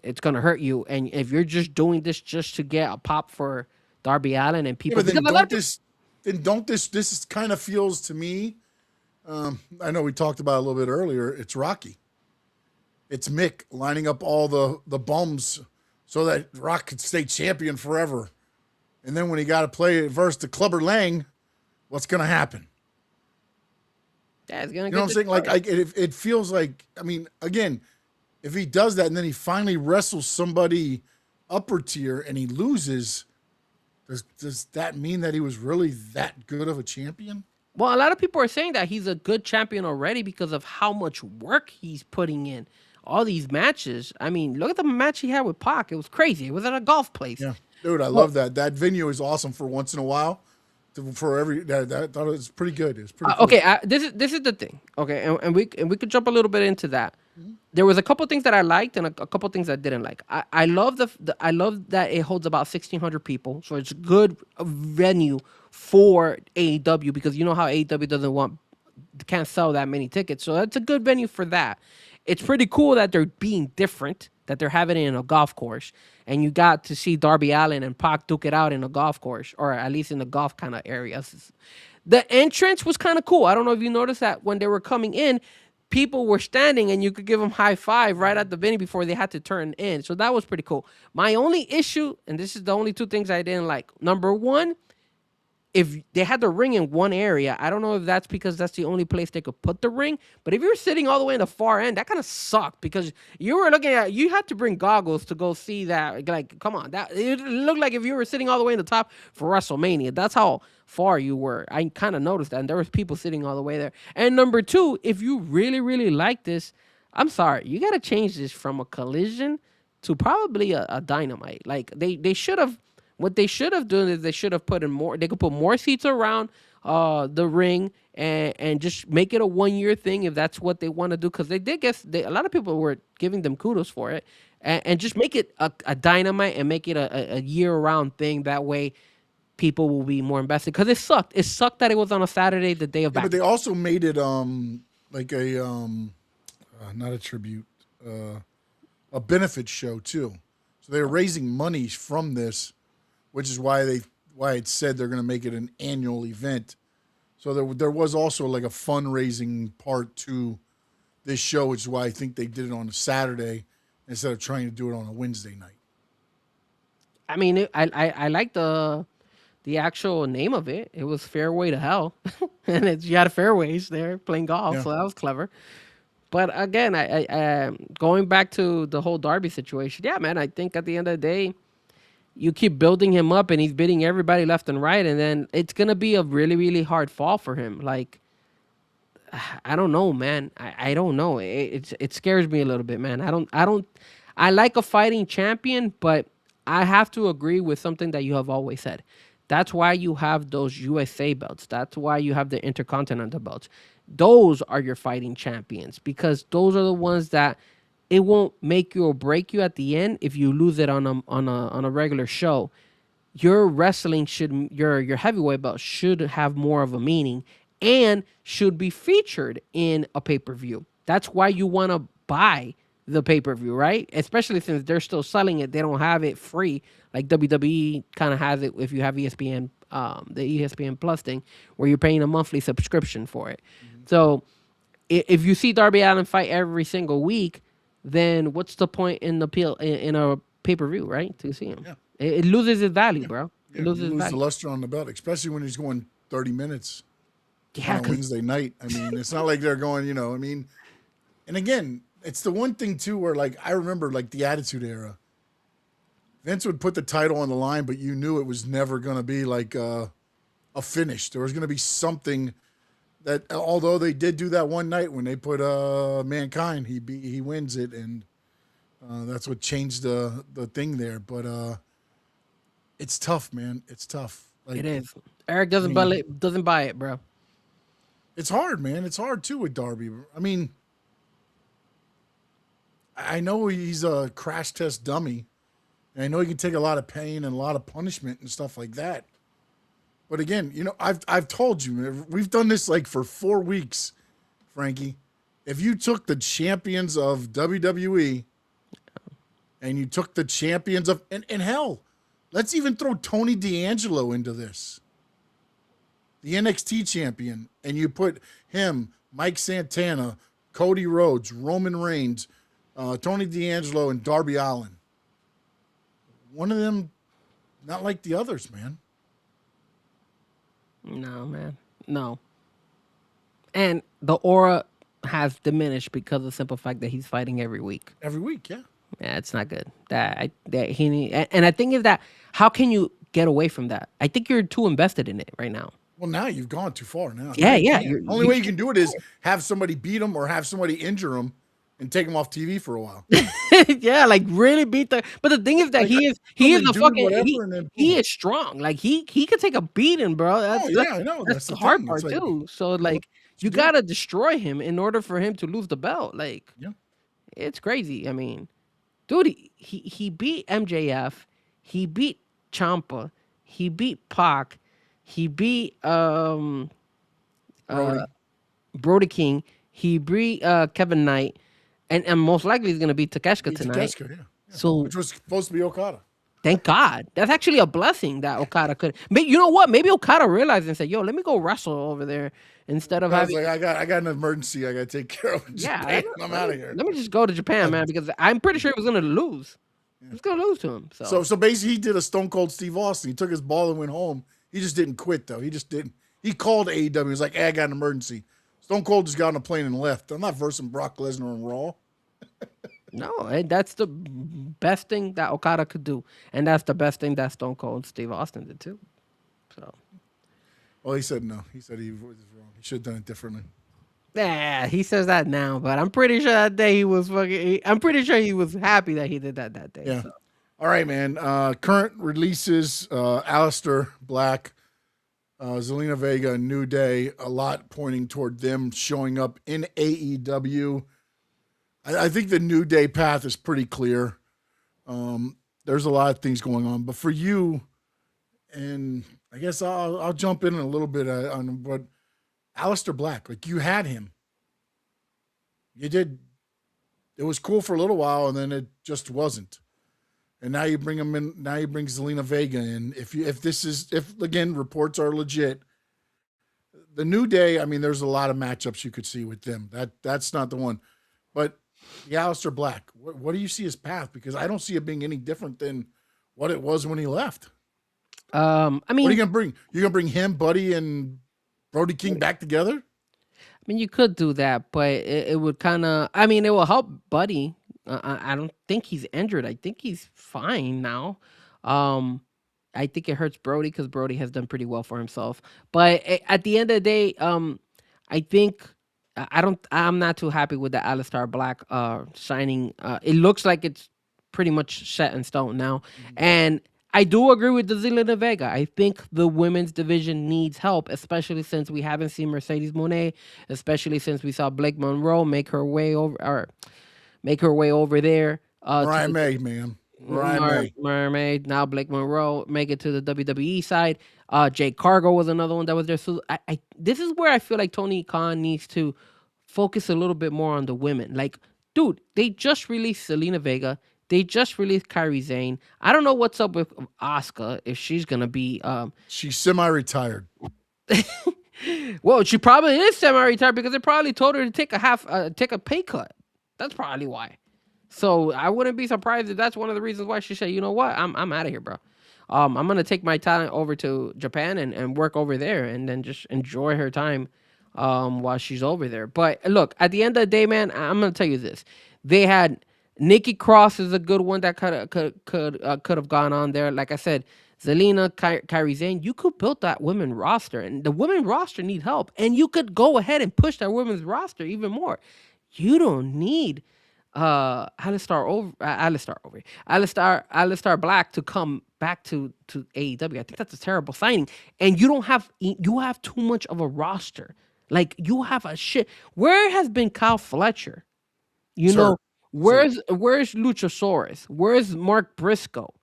it's going to hurt you. And if you're just doing this just to get a pop for Darby Allin and people... Yeah, but don't this kind of feels to me, I know we talked about it a little bit earlier, it's Rocky. It's Mick lining up all the bums so that Rock could stay champion forever. And then when he got to play versus the Clubber Lang, what's going to happen? Yeah, it's gonna you know what I'm saying? Like, it feels like, I mean, again, if he does that and then he finally wrestles somebody upper tier and he loses, does that mean that he was really that good of a champion? Well, a lot of people are saying that he's a good champion already because of how much work he's putting in. All these matches. I mean, look at the match he had with Pac. It was crazy. It was at a golf place. Yeah, dude, I love that. That venue is awesome for once in a while. I thought it was pretty good. It was pretty cool. Okay, this is the thing. Okay, and we could jump a little bit into that. Mm-hmm. There was a couple things that I liked and a couple things I didn't like. I love I love that it holds about 1,600 people, so it's a good venue for AEW because you know how AEW can't sell that many tickets, so that's a good venue for that. It's pretty cool that they're being different, that they're having it in a golf course, and you got to see Darby Allin and Pac duke it out in a golf course, or at least in the golf kind of areas. The entrance was kind of cool. I don't know if you noticed that when they were coming in, people were standing and you could give them high five right at the venue before they had to turn in. So that was pretty cool. My only issue, and this is the only two things I didn't like. Number one, if they had the ring in one area, I don't know if that's because that's the only place they could put the ring. But if you're sitting all the way in the far end, that kind of sucked because you had to bring goggles to go see that. Like, come on, it looked like if you were sitting all the way in the top for WrestleMania. That's how far you were. I kind of noticed that, and there was people sitting all the way there. And number two, if you really, really like this, I'm sorry, you got to change this from a Collision to probably a Dynamite. Like, they should have. What they should have done is they should have put in more. They could put more seats around the ring and just make it a 1-year thing if that's what they want to do. Because they did a lot of people were giving them kudos for it, and just make it a Dynamite and make it a year-round thing. That way, people will be more invested. Because it sucked. It sucked that it was on a Saturday, the day of back. But they also made it like a not a tribute, a benefit show too. So they're raising money from this, which is why it said they're going to make it an annual event. So there was also like a fundraising part to this show, which is why I think they did it on a Saturday instead of trying to do it on a Wednesday night. I mean, I like the actual name of it. It was Fairway to Hell, and you had fairways there playing golf, so that was clever. But again, I going back to the whole Darby situation, yeah, man, I think at the end of the day, you keep building him up and he's beating everybody left and right. And then it's going to be a really, really hard fall for him. Like, I don't know, man. I don't know. It scares me a little bit, man. I like a fighting champion, but I have to agree with something that you have always said. That's why you have those USA belts. That's why you have the Intercontinental belts. Those are your fighting champions because those are the ones that it won't make you or break you at the end if you lose it on a regular show. Your wrestling your heavyweight belt should have more of a meaning and should be featured in a pay-per-view. That's why you want to buy the pay-per-view, right? Especially since they're still selling it. They don't have it free like WWE kind of has it if you have ESPN, the ESPN Plus thing, where you're paying a monthly subscription for it. Mm-hmm. So if you see Darby Allin fight every single week, then what's the point in a pay-per-view, right? To see him. Yeah. It loses its value, bro. It loses the luster on the belt, especially when he's going 30 minutes on a Wednesday night. I mean, it's not like they're going, I mean, and again, it's the one thing too where like I remember like the Attitude Era. Vince would put the title on the line, but you knew it was never going to be like a finish. There was going to be something that, although they did do that one night when they put Mankind, he wins it, and that's what changed the thing there. But It's tough, man. It's tough. Like It is. Eric I doesn't mean, buy it, bro. it's hard, man. It's hard too with Darby. I mean, I know he's a crash test dummy, and I know he can take a lot of pain and a lot of punishment and stuff like that. But again, I've told you, we've done this like for 4 weeks, Frankie. If you took the champions of WWE and you took the champions of and hell, let's even throw Tony D'Angelo into this. The NXT champion, and you put him, Mike Santana, Cody Rhodes, Roman Reigns, Tony D'Angelo, and Darby Allin. One of them not like the others, man. No, man. No. And the aura has diminished because of the simple fact that he's fighting every week. Every week, yeah. Yeah, it's not good. That he need, and I think is that how can you get away from that? I think you're too invested in it right now. Well, now you've gone too far now. Yeah, The only way you can do it is have somebody beat him or have somebody injure him and take him off TV for a while. Yeah, like really beat the. But the thing is that he is a fucking he is strong. Like he could take a beating, bro. I know. That's the hard part too. So like you gotta destroy him in order for him to lose the belt. Like it's crazy. I mean, dude, he beat MJF, he beat Ciampa, he beat Pac, he beat Brody King, he beat Kevin Knight. And most likely he's going to beat Takeshita tonight. Yeah. So, which was supposed to be Okada. Thank God. That's actually a blessing that Okada could. You know what? Maybe Okada realized and said, "Yo, let me go wrestle over there instead of having." Like, I got an emergency. I got to take care of. I'm out of here. Let me just go to Japan, man, because I'm pretty sure he was going to lose. He was going to lose to him. So basically, he did a Stone Cold Steve Austin. He took his ball and went home. He just didn't quit though. He just didn't. He called AEW. He was like, "Hey, I got an emergency." Stone Cold just got on a plane and left. I'm not versing Brock Lesnar on Raw. No, and that's the best thing that Okada could do, and that's the best thing that Stone Cold Steve Austin did too. So, well, he said no. He said he was wrong. He should have done it differently. Yeah, he says that now, but I'm pretty sure that day he was fucking. I'm pretty sure he was happy that he did that day. Yeah. So. All right, man. Current releases: Aleister Black, Zelina Vega, New Day. A lot pointing toward them showing up in AEW. I think the New Day path is pretty clear. There's a lot of things going on, but for you, and I guess I'll jump in a little bit on, but Aleister Black, like you had him, you did. It was cool for a little while, and then it just wasn't. And now you bring him in. Now you bring Zelina Vega in. If again reports are legit, the New Day. I mean, there's a lot of matchups you could see with them. That's not the one, but the Aleister Black. What do you see his path? Because I don't see it being any different than what it was when he left. I mean, what are you gonna bring? You're gonna bring him, Buddy, and Brody King back together? I mean, you could do that, but it would kind of. I mean, it will help Buddy. I don't think he's injured. I think he's fine now. I think it hurts Brody because Brody has done pretty well for himself. But at the end of the day, I think I'm not too happy with the Aleister Black signing. It looks like it's pretty much set in stone now. And I do agree with the Zelina Vega. I think the women's division needs help, especially since we haven't seen Mercedes Moné, especially since we saw Blake Monroe make her way over there. Mariah May, man. Mariah May. Now Blake Monroe make it to the WWE side. Jake Cargo was another one that was there. So this is where I feel like Tony Khan needs to focus a little bit more on the women. Like, dude, they just released Zelina Vega. They just released Kairi Sane. I don't know what's up with Asuka, if she's gonna be she's semi-retired. Well, she probably is semi-retired because they probably told her to take a pay cut. That's probably why. So I wouldn't be surprised if that's one of the reasons why she said, you know what, I'm out of here, bro. I'm gonna take my talent over to Japan and work over there and then just enjoy her time while she's over there. But look, at the end of the day, man, I'm gonna tell you this. They had Nikki Cross is a good one that could have gone on there. Like I said, Zelina, Kairi Sane, you could build that women roster, and the women roster need help, and you could go ahead and push that women's roster even more. You don't need Aleister Black to come back to AEW. I think that's a terrible signing. And you have too much of a roster. Like you have a shit. Where has been Kyle Fletcher? You It's hurt. know, where's Luchasaurus? Where's Mark Briscoe?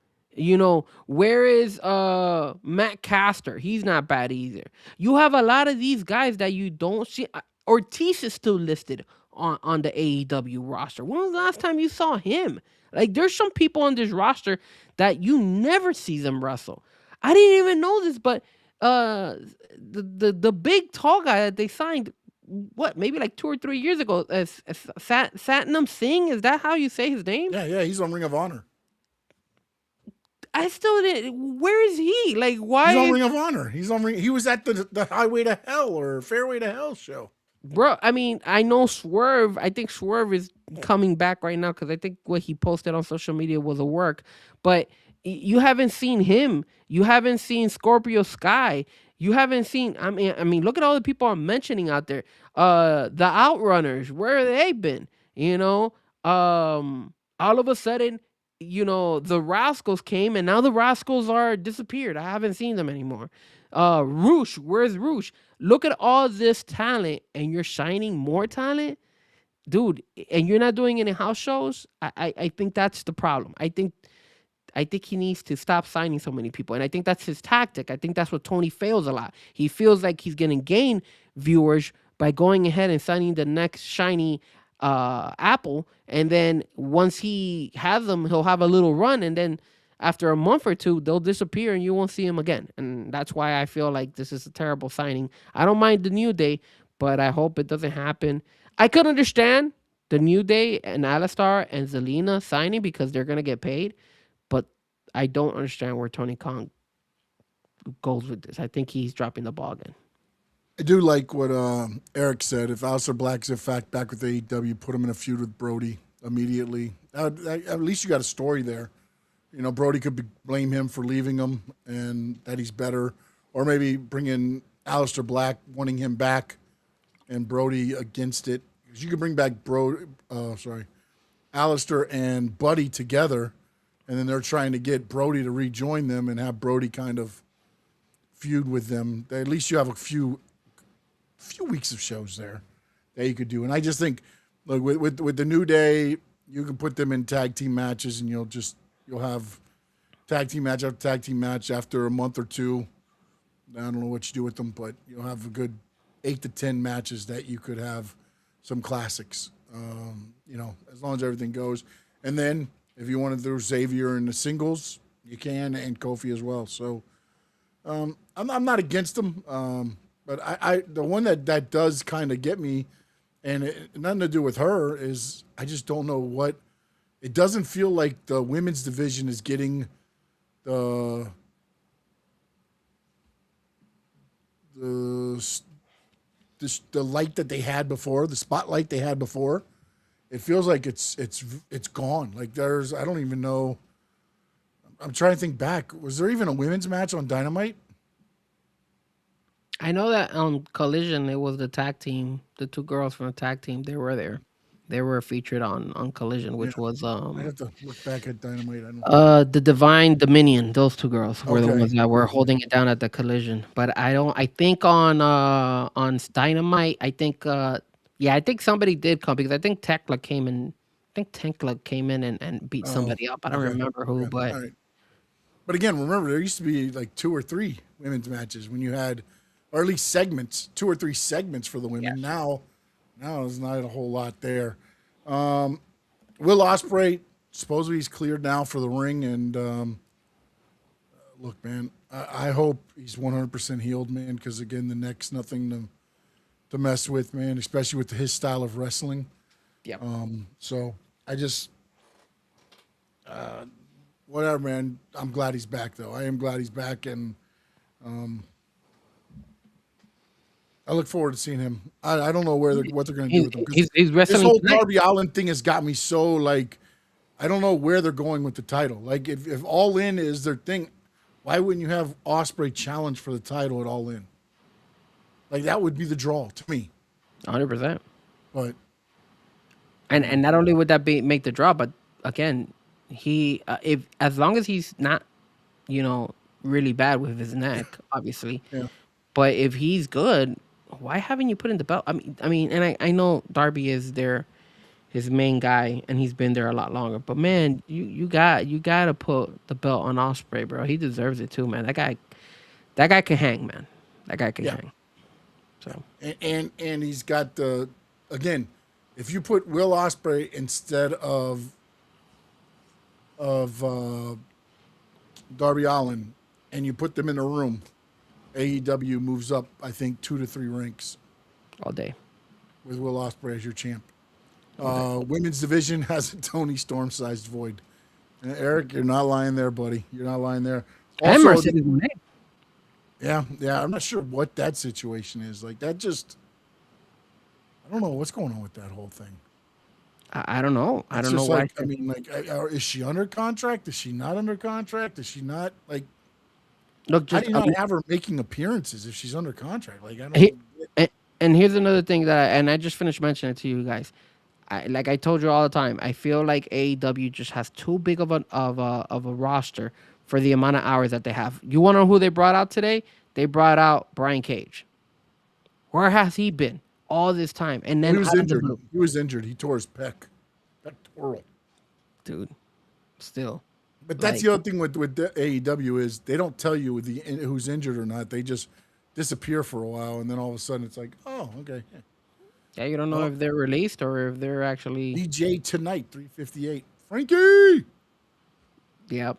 Where is Matt Caster? He's not bad either. You have a lot of these guys that you don't see. Ortiz is still listed on the AEW roster. When was the last time you saw him? Like there's some people on this roster that you never see them wrestle. I didn't even know this, but the big tall guy that they signed, what, maybe like 2 or 3 years ago, Satnam Singh, is that how you say his name? Yeah, he's on Ring of Honor. I still didn't. Where is he? Like, why? He's on Ring of Honor. He was at the Highway to Hell or Fairway to Hell show. Bro, I mean, I know Swerve. I think Swerve is coming back right now because I think what he posted on social media was a work. But you haven't seen him. You haven't seen Scorpio Sky. You haven't seen. I mean, look at all the people I'm mentioning out there. The Outrunners. Where have they been? All of a sudden, the Rascals came, and now the Rascals are disappeared. I haven't seen them anymore. Roosh, where's Roosh? Look at all this talent, and you're shining more talent, dude. And you're not doing any house shows. I think that's the problem. I think he needs to stop signing so many people, and I think that's his tactic. I think that's what Tony fails a lot. He feels like he's going to gain viewers by going ahead and signing the next shiny apple, and then once he has them, he'll have a little run, and then after a month or two, they'll disappear and you won't see him again. And that's why I feel like this is a terrible signing. I don't mind the New Day, but I hope it doesn't happen. I could understand the New Day and Alistar and Zelina signing because they're going to get paid, but I don't understand where Tony Khan goes with this. I think he's dropping the ball again. I do like what Eric said. If Aleister Black's in fact back with AEW, put him in a feud with Brody immediately. At least you got a story there. Brody could blame him for leaving him and that he's better. Or maybe bring in Aleister Black, wanting him back, and Brody against it. Because you could bring back Aleister and Buddy together, and then they're trying to get Brody to rejoin them and have Brody kind of feud with them. At least you have a few weeks of shows there that you could do. And I just think, look, with the New Day, you can put them in tag team matches, and you'll have tag team match after tag team match after a month or two. I don't know what you do with them, but you'll have a good 8 to 10 matches that you could have some classics, as long as everything goes. And then if you want to do Xavier in the singles, you can, and Kofi as well. So I'm not against them, but I the one that does kind of get me, and nothing to do with her, is I just don't know what. It doesn't feel like the women's division is getting the light that they had before, the spotlight they had before. It feels like it's gone. Like I don't even know. I'm trying to think back. Was there even a women's match on Dynamite? I know that on Collision, it was the tag team, the two girls from the tag team. They were there. They were featured on Collision, which was I have to look back at Dynamite. the Divine Dominion. Those two girls were the ones that were holding it down at the Collision. But I think on Dynamite, I think somebody did come, because I think Tekla came in. I think Tekla came in and beat somebody up. I don't remember who, but. Right. But again, remember, there used to be like 2 or 3 women's matches when you had, or at least segments, 2 or 3 segments for the women. Yes. Now there's not a whole lot there. Will Ospreay, supposedly he's cleared now for the ring, and look, man, I hope he's 100% healed, man, because again, the neck's nothing to mess with, man, especially with his style of wrestling. Yep. So I just whatever, man. I'm glad he's back, though. I am glad he's back, and I look forward to seeing him. I don't know what they're going to do with him. He's wrestling. This whole Darby Allin thing has got me so, like, I don't know where they're going with the title. Like, if All In is their thing, why wouldn't you have Ospreay challenge for the title at All In? Like, that would be the draw to me. 100%. But and not only would that make the draw, but again, he if as long as he's not you know, really bad with his neck, obviously. Yeah. But if he's good, why haven't you put in the belt? I mean, and I know Darby is his main guy, and he's been there a lot longer. But man, you gotta put the belt on Ospreay, bro. He deserves it too, man. That guy can hang, man. That guy can Yeah. hang. So And he's got the again, if you put Will Ospreay instead of Darby Allin, and you put them in a room, AEW moves up, I think, 2 to 3 ranks all day. with Will Ospreay as your champ. Women's division has a Tony Storm-sized void. And Eric, you're not lying there, buddy. You're not lying there. And Also, Mercedes Moné. yeah, I'm not sure what that situation is. Like that just, I don't know what's going on with that whole thing. I don't know. I It's don't know just why. like, I mean, like, is she under contract? Is she not under contract? Is she not like? Look, How just do you not have her making appearances if she's under contract? Like, I don't. he, and here's another thing and I just finished mentioning it to you guys. Like I told you all the time, I feel like AEW just has too big of a roster for the amount of hours that they have. You want to know who they brought out today? They brought out Brian Cage. Where has he been all this time? And He then was out of the injured. blue, He was injured. He tore his pectoral. dude. Still, But that's like, the other thing with the AEW is they don't tell you who's injured or not. They just disappear for a while, and then all of a sudden it's like, oh, okay. Yeah. yeah, you don't know if they're released or if they're actually. DJ tonight, 3:58. Frankie. Yep.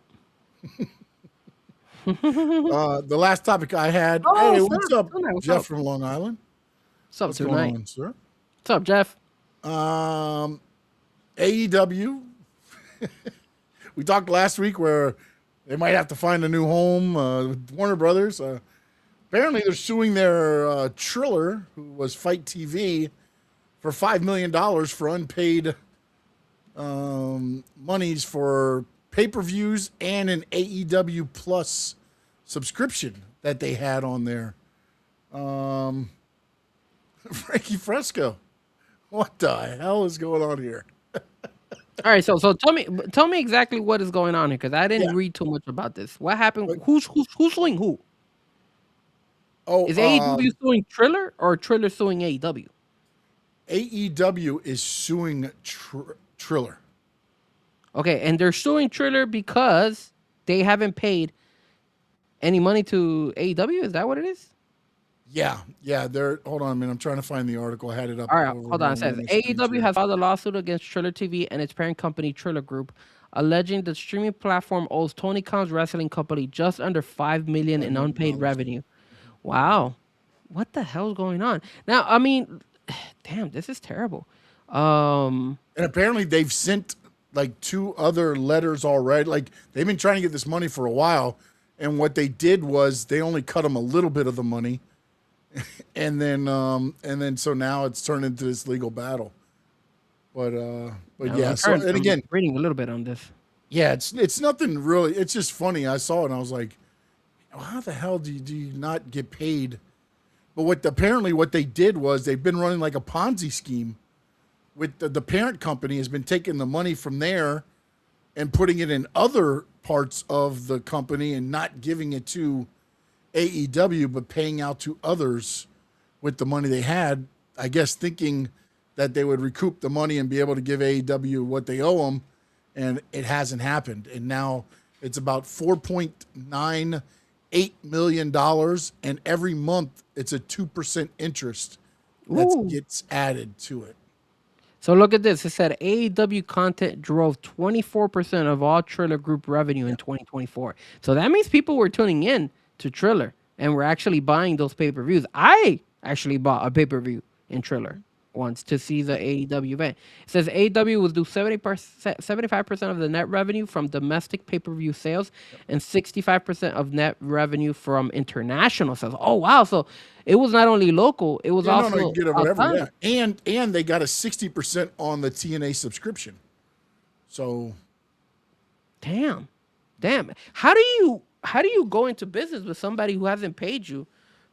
The last topic I had. Oh, Hey, sir. what's up, What's Jeff up? from Long Island? What's up What's tonight? going on, sir? What's up, Jeff? AEW. We talked last week where they might have to find a new home with Warner Brothers. Apparently, they're suing their Triller, who was Fight TV, for $5 million for unpaid monies for pay-per-views and an AEW Plus subscription that they had on there. Frankie Fresco, what the hell is going on here? All right, so tell me exactly what is going on here because I didn't Yeah. read too much about this. What happened? Like- Who's suing who? Oh, Is AEW suing Triller or Triller suing AEW? AEW is suing Triller. Okay, and they're suing Triller because they haven't paid any money to AEW. Is that what it is? Yeah. They're hold on a minute. I'm trying to find the article. I had it up. All right, over hold on. It here says my screen AEW share. has filed a lawsuit against Triller TV and its parent company, Triller Group, alleging the streaming platform owes Tony Khan's wrestling company just under $5 million in unpaid revenue. Wow, what the hell's going on? Now, I mean, damn, this is terrible. And apparently they've sent like 2 other letters already. Like they've been trying to get this money for a while, and what they did was they only cut them a little bit of the money, and then so now it's turned into this legal battle. But yeah. So and again, reading a little bit on this. yeah, it's nothing really. It's just funny. I saw it and I was like, how the hell do you not get paid? But apparently what they did was they've been running like a Ponzi scheme. With the parent company has been taking the money from there and putting it in other parts of the company and not giving it to AEW, but paying out to others with the money they had, I guess thinking that they would recoup the money and be able to give AEW what they owe them. And it hasn't happened. And now it's about $4.98 million. And every month it's a 2% interest that Ooh. gets added to it. So look at this. It said AEW content drove 24% of all Triller Group revenue in 2024. So that means people were tuning in to Triller and were actually buying those pay-per-views. I actually bought a pay-per-view in Triller once to see the AEW event. It says AEW will do 75% of the net revenue from domestic pay-per-view sales and 65% of net revenue from international sales. Oh, wow. So it was not only local, it was also you get it whatever. outside. Yeah. And they got a 60% on the TNA subscription. So Damn. How do you go into business with somebody who hasn't paid you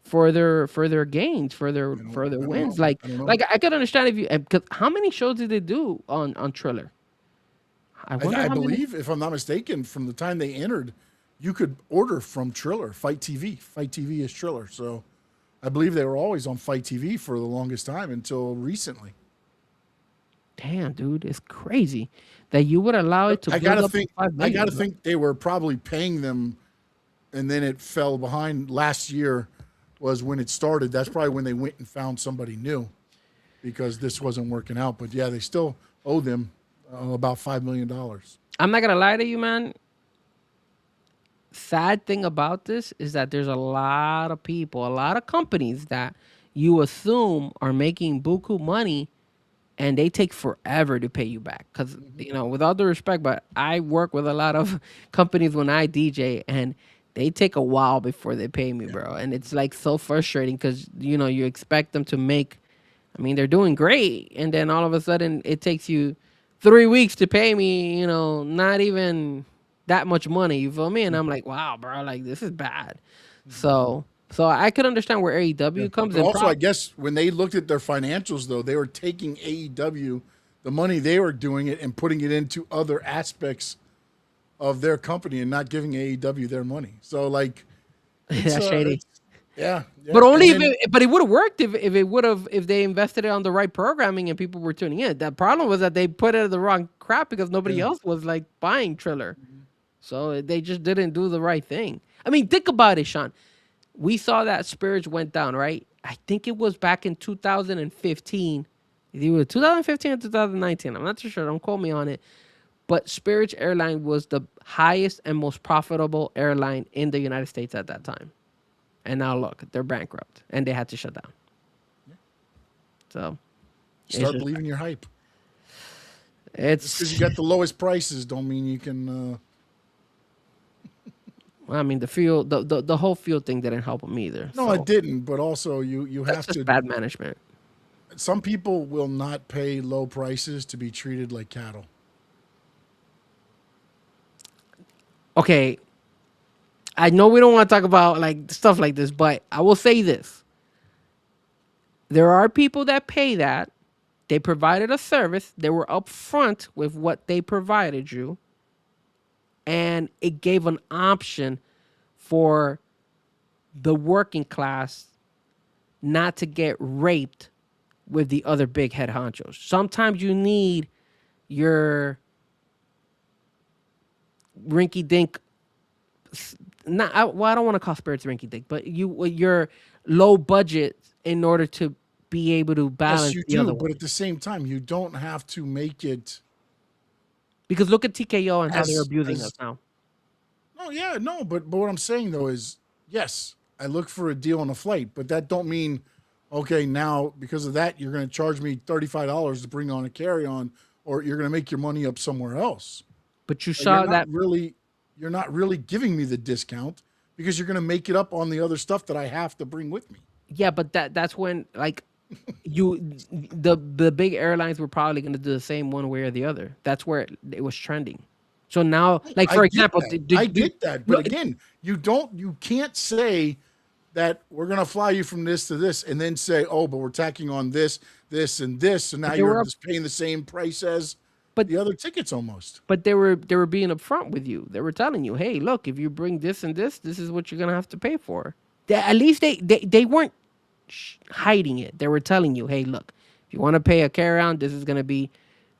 for their gains, for their wins? know. I don't know. Like I could understand if you because how many shows did they do on Triller? I wonder I how many. believe, if I'm not mistaken, from the time they entered, you could order from Triller, Fight TV. Fight TV is Triller. So I believe they were always on Fight TV for the longest time until recently. Damn, dude, it's crazy that you would allow it to I build gotta up to think. 5 I million. gotta think they were probably paying them, and then it fell behind. Last year was when it started. That's probably when they went and found somebody new, because this wasn't working out. But yeah, they still owe them about $5 million. I'm not gonna lie to you, man. Sad thing about this is that there's a lot of people, a lot of companies that you assume are making buku money, and they take forever to pay you back. Because with all due respect, but I work with a lot of companies when I DJ, and they take a while before they pay me, bro. And it's like so frustrating because you expect them to make. I mean, they're doing great, and then all of a sudden it takes you 3 weeks to pay me. Not even that much money. You feel me? And I'm like, wow, bro, like this is bad. So I could understand where AEW comes But in. also, I guess when they looked at their financials, though, they were taking AEW, the money they were doing it, and putting it into other aspects of their company and not giving AEW their money. So, like, That's shady. yeah. But only And then- but it would have worked if they invested it on the right programming and people were tuning in. The problem was that they put it in the wrong crap because nobody else was like buying Triller. So they just didn't do the right thing. I mean, think about it, Sean. We saw that Spirits went down, right? I think it was back in 2015. Either 2015 or 2019. I'm not too sure. Don't quote me on it. But Spirits Airline was the highest and most profitable airline in the United States at that time. And now look, they're bankrupt and they had to shut down. So start believing your hype. it's Because you got the lowest prices don't mean you can. I mean the field the whole field thing didn't help them either. No, so it didn't. But also, you that's have just to. bad management. Some people will not pay low prices to be treated like cattle. Okay. I know we don't want to talk about like stuff like this, but I will say this. There are people that pay that. They provided a service. They were upfront with what they provided you. And it gave an option for the working class not to get raped with the other big head honchos. Sometimes you need your rinky dink. I don't want to call Spirits rinky dink, but your low budget in order to be able to balance Yes, you the do. other But one. at the same time, you don't have to make it. Because look at TKO and how they're As- abusing as- us now. No, yeah, no. But what I'm saying though is, yes, I look for a deal on a flight, but that don't mean, okay, now because of that, you're going to charge me $35 to bring on a carry-on, or you're going to make your money up somewhere else. But you Like, saw that you're not really giving me the discount because you're going to make it up on the other stuff that I have to bring with me. Yeah, but that's when like the big airlines were probably going to do the same one way or the other. That's where it was trending. So now, like for I get example, that. I get that, but again, you can't say that we're going to fly you from this to this and then say, oh, but we're tacking on this, this, and this, and now they you're were just paying the same price as But- the other tickets almost. But they were being upfront with you. They were telling you, hey, look, if you bring this and this is what you're gonna have to pay for. At least they weren't hiding it. They were telling you, hey, look, if you want to pay a carry-on, this is gonna be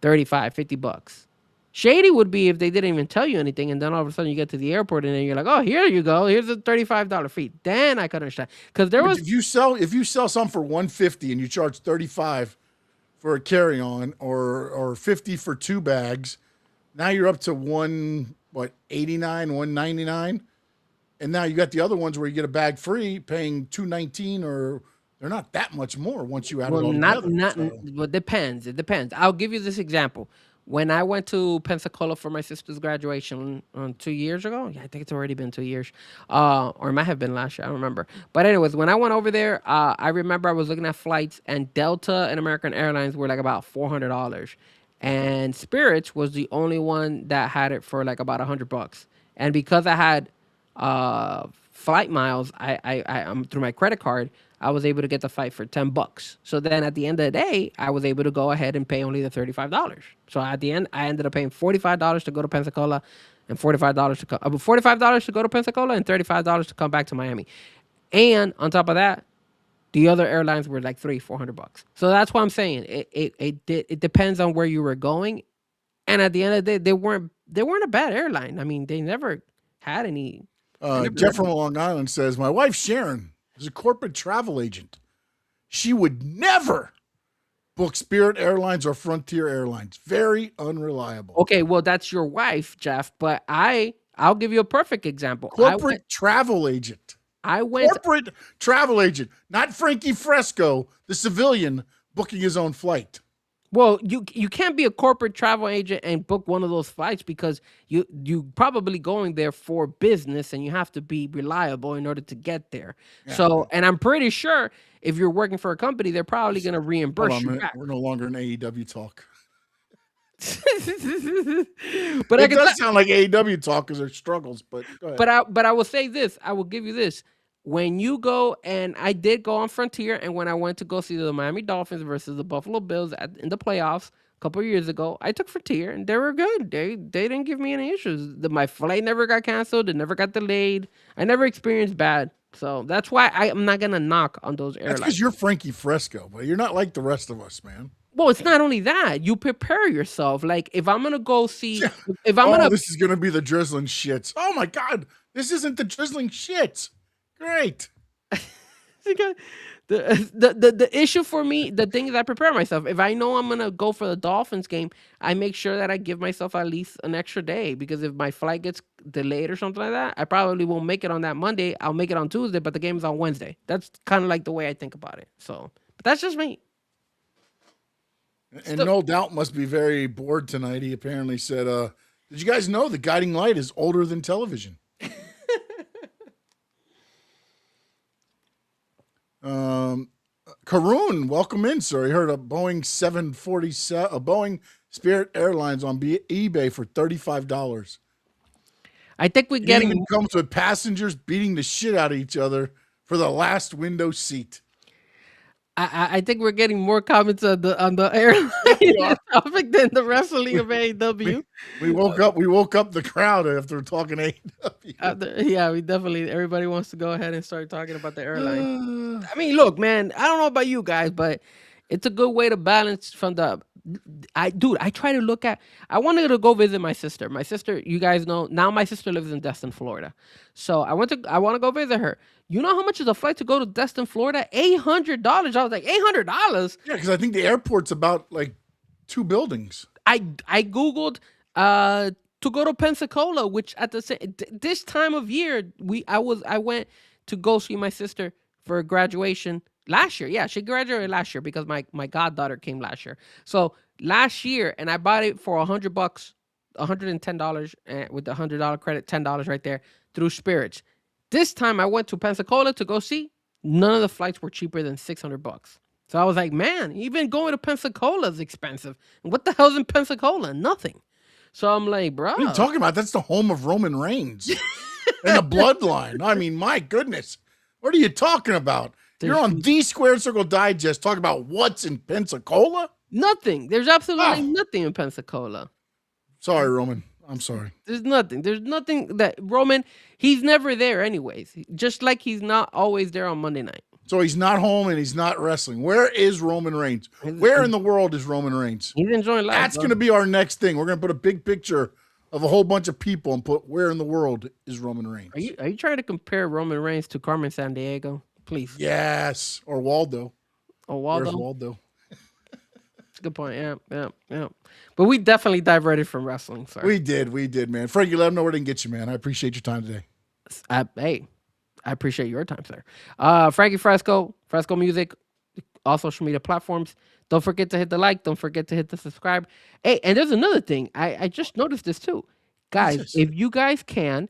$35-$50. Shady would be if they didn't even tell you anything, and then all of a sudden you get to the airport and then you're like, oh, here you go, here's a $35 fee. Then I could understand because there was If you sell some for $150 and you charge $35 for a carry-on or $50 for 2 bags, now you're up to $189, $199, and now you got the other ones where you get a bag free, paying $219, or they're not that much more once you add it all together. So- well, depends. It depends. I'll give you this example. When I went to Pensacola for my sister's graduation 2 years ago, yeah, I think it's already been 2 years, or it might have been last year. I don't remember. But anyways, when I went over there, I remember I was looking at flights, and Delta and American Airlines were like about $400, and Spirits was the only one that had it for like about $100. And because I had flight miles, I'm through my credit card, I was able to get the flight for $10. So then at the end of the day, I was able to go ahead and pay only the $35. So at the end, I ended up paying $45 to go to Pensacola, and $45 to come. $45 to go to Pensacola and $35 to come back to Miami. And on top of that, the other airlines were like $300-$400. So that's what I'm saying. It depends on where you were going, and at the end of the day, they weren't a bad airline. I mean, they never had any. Jeff from Long Island says, my wife Sharon is a corporate travel agent. She would never book Spirit Airlines or Frontier Airlines. Very unreliable. Okay, well, that's your wife, Jeff, but I'll give you a perfect example. Corporate travel agent. Corporate travel agent, not Frankie Fresco, the civilian booking his own flight. Well, you can't be a corporate travel agent and book one of those flights because you probably going there for business and you have to be reliable in order to get there. Yeah. So, and I'm pretty sure if you're working for a company, they're probably going to reimburse you back. We're no longer in AEW talk. But it does sound like AEW talk because there's struggles. But go ahead. But I will say this. I will give you this. When you go, and I did go on Frontier, and when I went to go see the Miami Dolphins versus the Buffalo Bills in the playoffs a couple of years ago, I took Frontier, and they were good. They didn't give me any issues. My flight never got canceled. It never got delayed. I never experienced bad. So that's why I'm not going to knock on those airlines. That's because you're Frankie Fresco, but you're not like the rest of us, man. Well, it's not only that. You prepare yourself. Like, if I'm going to go see... this is going to be the drizzling shits. Oh, my God. This isn't the drizzling shits. Great. The issue for me, the thing is I prepare myself. If I know I'm gonna go for the Dolphins game, I make sure that I give myself at least an extra day, because if my flight gets delayed or something like that, I probably won't make it on that Monday. I'll make it on Tuesday, but the game is on Wednesday. That's kind of like the way I think about it. So, but that's just me. And No Doubt must be very bored tonight. He apparently said, did you guys know the guiding light is older than television? Karoon, welcome in, sir. He heard a Boeing 747, a Boeing Spirit Airlines on eBay for $35. I think we're getting. It even comes with passengers beating the shit out of each other for the last window seat. I think we're getting more comments on the airline topic than the wrestling of AEW. We woke up the crowd after talking AEW. Yeah, we definitely. Everybody wants to go ahead and start talking about the airline. I mean, look, man. I don't know about you guys, but it's a good way to balance from the. I try to look at. I wanted to go visit my sister. My sister, you guys know now. My sister lives in Destin, Florida, so I want to go visit her. You know how much is a flight to go to Destin, Florida? $800. I was like, $800? Yeah, because I think the airport's about like 2 buildings. I googled to go to Pensacola, which at this time of year I went to go see my sister for graduation last year. Yeah, she graduated last year because my goddaughter came last year. So last year, and I bought it for $100, $110, with the $100 credit, $10 right there through Spirits. This time I went to Pensacola to go see. None of the flights were cheaper than $600. So I was like, man, even going to Pensacola is expensive. And what the hell's in Pensacola? Nothing. So I'm like, bro. What are you talking about? That's the home of Roman Reigns and the bloodline. I mean, my goodness. What are you talking about? You're on the Squared Circle Digest talking about what's in Pensacola? Nothing. There's absolutely nothing in Pensacola. Sorry, Roman. I'm sorry. There's nothing that Roman, he's never there anyways. Just like he's not always there on Monday night. So he's not home and he's not wrestling. Where is Roman Reigns? Where in the world is Roman Reigns? He's enjoying life. That's going to be our next thing. We're going to put a big picture of a whole bunch of people and put where in the world is Roman Reigns. Are you trying to compare Roman Reigns to Carmen Sandiego? Please. Yes. Or Waldo. Oh, Waldo. Where's Waldo? That's a good point. Yeah. But we definitely diverted from wrestling. Sorry. We did, man. Frankie, let them know where they can get you, man. I appreciate your time today. Hey, I appreciate your time, sir. Frankie Fresco Music, all social media platforms. Don't forget to hit the like. Don't forget to hit the subscribe. Hey, and there's another thing. I just noticed this too. Guys, if you guys can,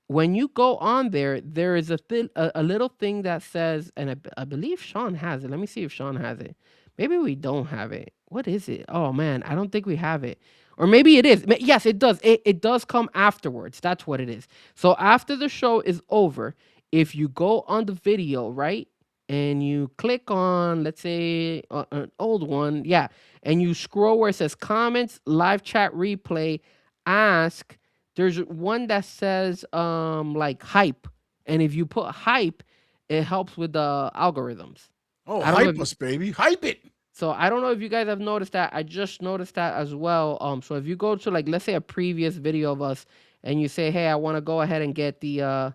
when you go on there, there is a little thing that says, and I believe Sean has it. Let me see if Sean has it. Maybe we don't have it. What is it? Oh, man, I don't think we have it. Or maybe it is. Yes, it does. It does come afterwards. That's what it is. So after the show is over, if you go on the video, right, and you click on, let's say, an old one, yeah, and you scroll where it says comments, live chat replay, ask, There's one that says like hype, and if you put hype, it helps with the algorithms. Oh, I don't know hype us, baby. Hype it. So I don't know if you guys have noticed that. I just noticed that as well. So if you go to like let's say a previous video of us and you say, "Hey, I want to go ahead and get the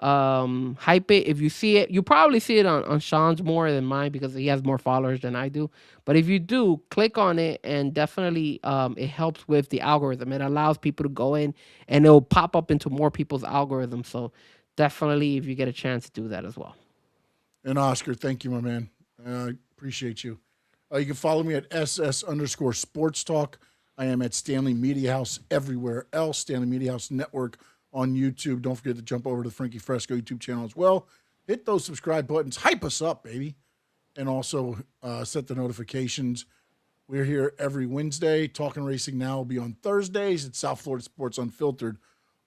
hype it." If you see it, you probably see it on Sean's more than mine because he has more followers than I do. But if you do, click on it and definitely it helps with the algorithm. It allows people to go in and it'll pop up into more people's algorithms. So definitely if you get a chance, do that as well. And Oscar, thank you, my man. I appreciate you. You can follow me at SS_Sports Talk. I am at Stanley Media House everywhere else. Stanley Media House Network on YouTube. Don't forget to jump over to the Frankie Fresco YouTube channel as well. Hit those subscribe buttons. Hype us up, baby. And also set the notifications. We're here every Wednesday. Talking Racing Now will be on Thursdays. It's South Florida Sports Unfiltered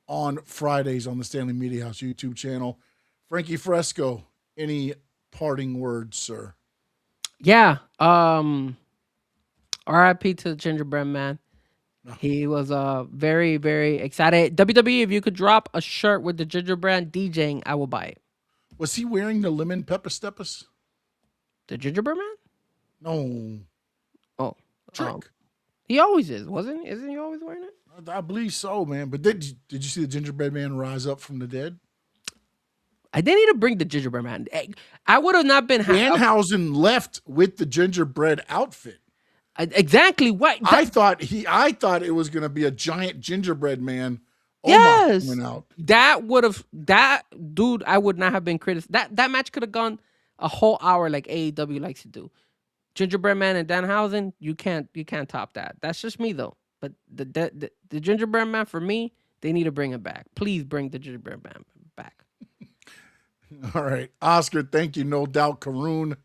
on Fridays on the Stanley Media House YouTube channel. Frankie Fresco, any parting words, sir? Yeah. RIP to the Gingerbread Man. He was very, very excited. WWE, if you could drop a shirt with the Gingerbread DJing, I will buy it. Was he wearing the lemon pepper steppers? The Gingerbread Man? No. Oh. Trick. He always is, wasn't he? Isn't he always wearing it? I believe so, man. But did you see the Gingerbread Man rise up from the dead? I didn't need to bring the Gingerbread Man. I would have not been Danhausen left with the gingerbread outfit. Exactly what I thought it was going to be a giant gingerbread man. Yes, coming out. That dude. I would not have been criticized. That match could have gone a whole hour like AEW likes to do. Gingerbread Man and Danhausen, you can't top that. That's just me though. But the Gingerbread Man for me, they need to bring it back. Please bring the Gingerbread Man back. All right, Oscar, thank you. No doubt, Karoon,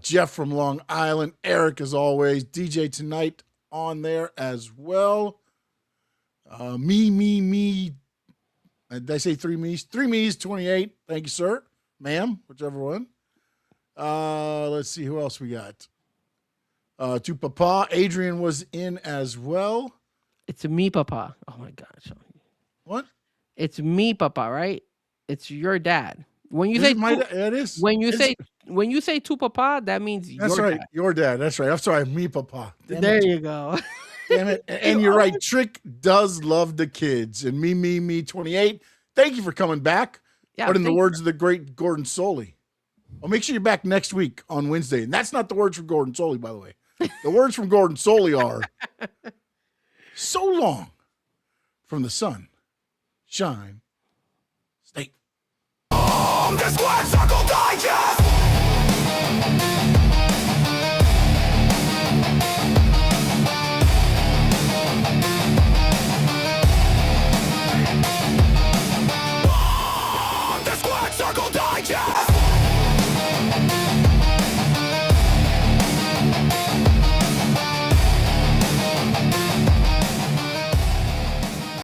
Jeff from Long Island, Eric as always, DJ Tonight on there as well. Me. Did I say three me's? 3 me's, 28. Thank you, sir, ma'am, whichever one. Let's see who else we got. To Papa, Adrian was in as well. It's me, Papa. Oh my gosh. What? It's me, Papa, right? It's your dad. When you Is say it my dad? It is. When you say to Papa, that means that's your right. dad. Your dad. That's right. I'm sorry, me, Papa. There you go. Damn it. And you're right. Trick does love the kids. And me, 28. Thank you for coming back. Yeah, but in the words of the great Gordon Soley, well, make sure you're back next week on Wednesday. And that's not the words from Gordon Soley, by the way. The words from Gordon Soley are so long from the sun, shine, state. Just watch